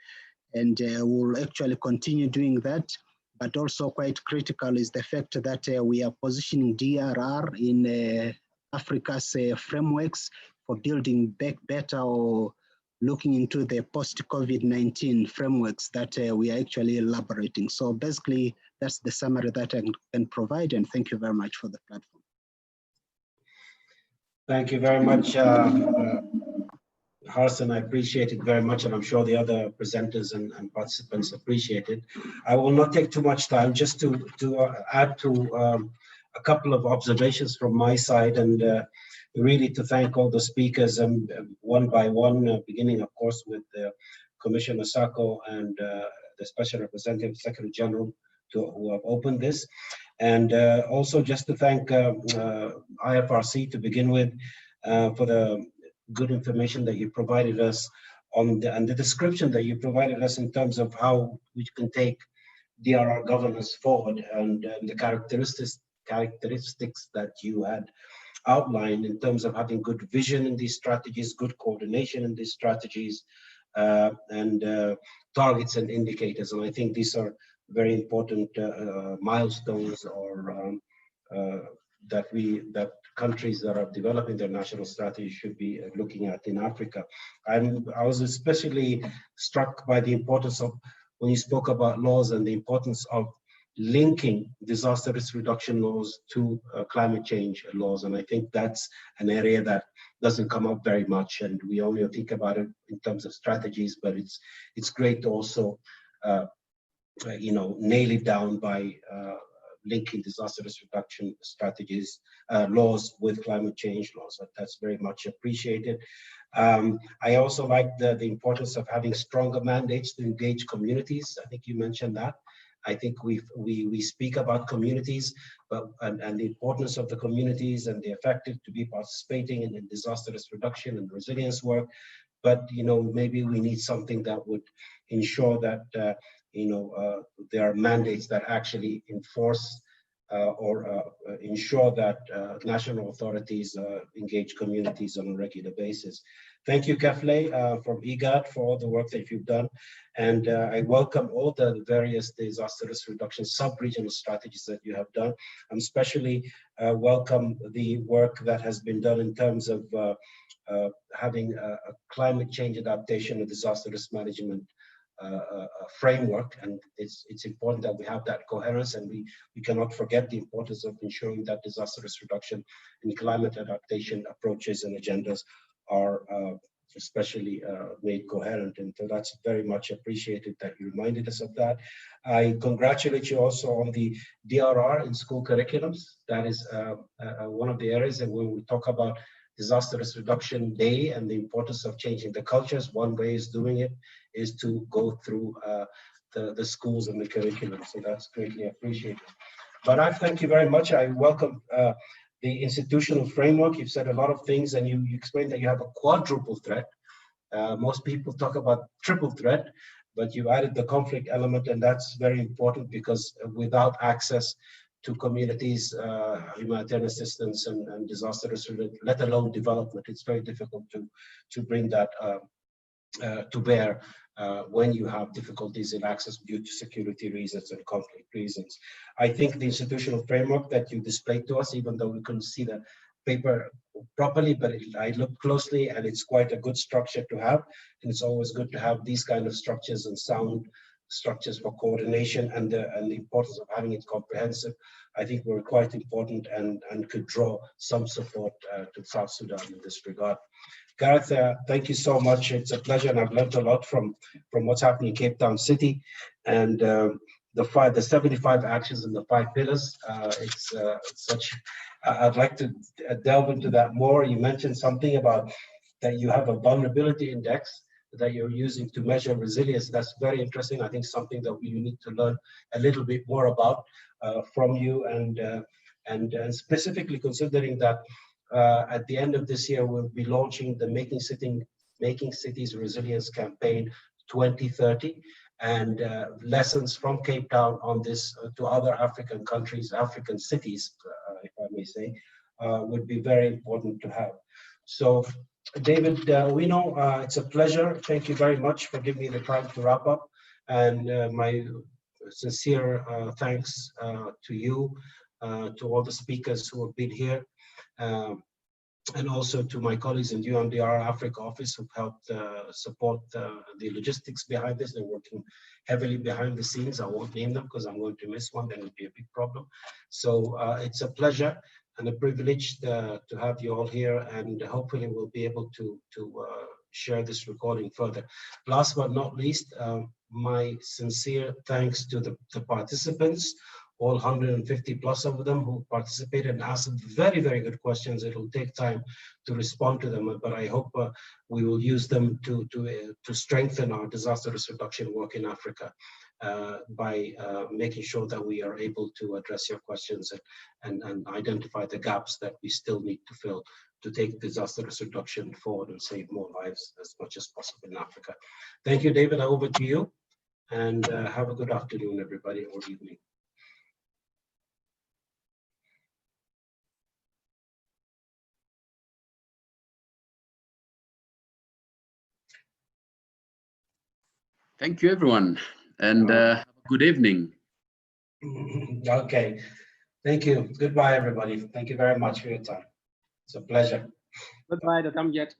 And we'll actually continue doing that. But also quite critical is the fact that we are positioning DRR in Africa's frameworks for building back better or looking into the post-COVID-19 frameworks that we are actually elaborating. So basically, that's the summary that I can provide, and thank you very much for the platform. Thank you very much, Harrison. I appreciate it very much, and I'm sure the other presenters and participants appreciate it. I will not take too much time, just to add to a couple of observations from my side, and really to thank all the speakers one by one, beginning, of course, with Commissioner Sako and the Special Representative Secretary General who have opened this. And also just to thank IFRC to begin with for the good information that you provided us on and the description that you provided us in terms of how we can take DRR governance forward and the characteristics that you had outlined in terms of having good vision in these strategies, good coordination in these strategies, and targets and indicators. And I think these are very important milestones or that countries that are developing their national strategy should be looking at in Africa. I was especially struck by the importance of, when you spoke about laws and the importance of linking disaster risk reduction laws to climate change laws. And I think that's an area that doesn't come up very much, and we only think about it in terms of strategies, but it's great to also nail it down by linking disaster risk reduction strategies, laws with climate change laws. That's very much appreciated. I also like the importance of having stronger mandates to engage communities. I think you mentioned that. I think we speak about communities, but and the importance of the communities and the effective to be participating in disaster risk reduction and resilience work. But maybe we need something that would ensure that there are mandates that actually enforce or ensure that national authorities engage communities on a regular basis. Thank you, Kefle, from IGAD for all the work that you've done. And I welcome all the various disaster risk reduction sub-regional strategies that you have done. I'm especially welcome the work that has been done in terms of having a climate change adaptation and disaster risk management framework, and it's important that we have that coherence, and we cannot forget the importance of ensuring that disaster risk reduction and climate adaptation approaches and agendas are especially made coherent. And so that's very much appreciated that you reminded us of that. I congratulate you also on the DRR in school curriculums. That is one of the areas that when we talk about Disaster Risk Reduction Day and the importance of changing the cultures, one way is doing it is to go through the schools and the curriculum. So that's greatly appreciated. But I thank you very much. I welcome the institutional framework. You've said a lot of things, and you explained that you have a quadruple threat. Most people talk about triple threat, but you added the conflict element, and that's very important because without access to communities, humanitarian assistance and disaster risk, let alone development, it's very difficult to bring that to bear when you have difficulties in access due to security reasons and conflict reasons. I think the institutional framework that you displayed to us, even though we couldn't see the paper properly, but I looked closely and it's quite a good structure to have. And it's always good to have these kind of structures and sound structures for coordination and the importance of having it comprehensive. I think were quite important and could draw some support to South Sudan in this regard. Gareth, thank you so much. It's a pleasure, and I've learned a lot from what's happening in Cape Town City and the 75 actions and the 5 pillars. It's such. I'd like to delve into that more. You mentioned something about that you have a vulnerability index that you're using to measure resilience. That's very interesting. I think something that we need to learn a little bit more about from you, and specifically considering that at the end of this year, we'll be launching the Making Cities Resilience Campaign 2030, and lessons from Cape Town on this to other African countries, African cities, if I may say, would be very important to have. So, David, we know it's a pleasure. Thank you very much for giving me the time to wrap up, and my sincere thanks to you, to all the speakers who have been here. And also to my colleagues in UNDR Africa office who've helped support the logistics behind this. They're working heavily behind the scenes. I won't name them because I'm going to miss one, then it'll be a big problem. So it's a pleasure and a privilege to have you all here, and hopefully we'll be able to share this recording further. Last but not least, my sincere thanks to the participants, all 150 plus of them who participated and asked very, very good questions. It will take time to respond to them, but I hope we will use them to strengthen our disaster risk reduction work in Africa by making sure that we are able to address your questions and identify the gaps that we still need to fill to take disaster risk reduction forward and save more lives as much as possible in Africa. Thank you, David. Over to you, and have a good afternoon, everybody, or evening. Thank you, everyone, and have a good evening. Okay, thank you. Goodbye, everybody. Thank you very much for your time. It's a pleasure. Goodbye, Dr. Amjad.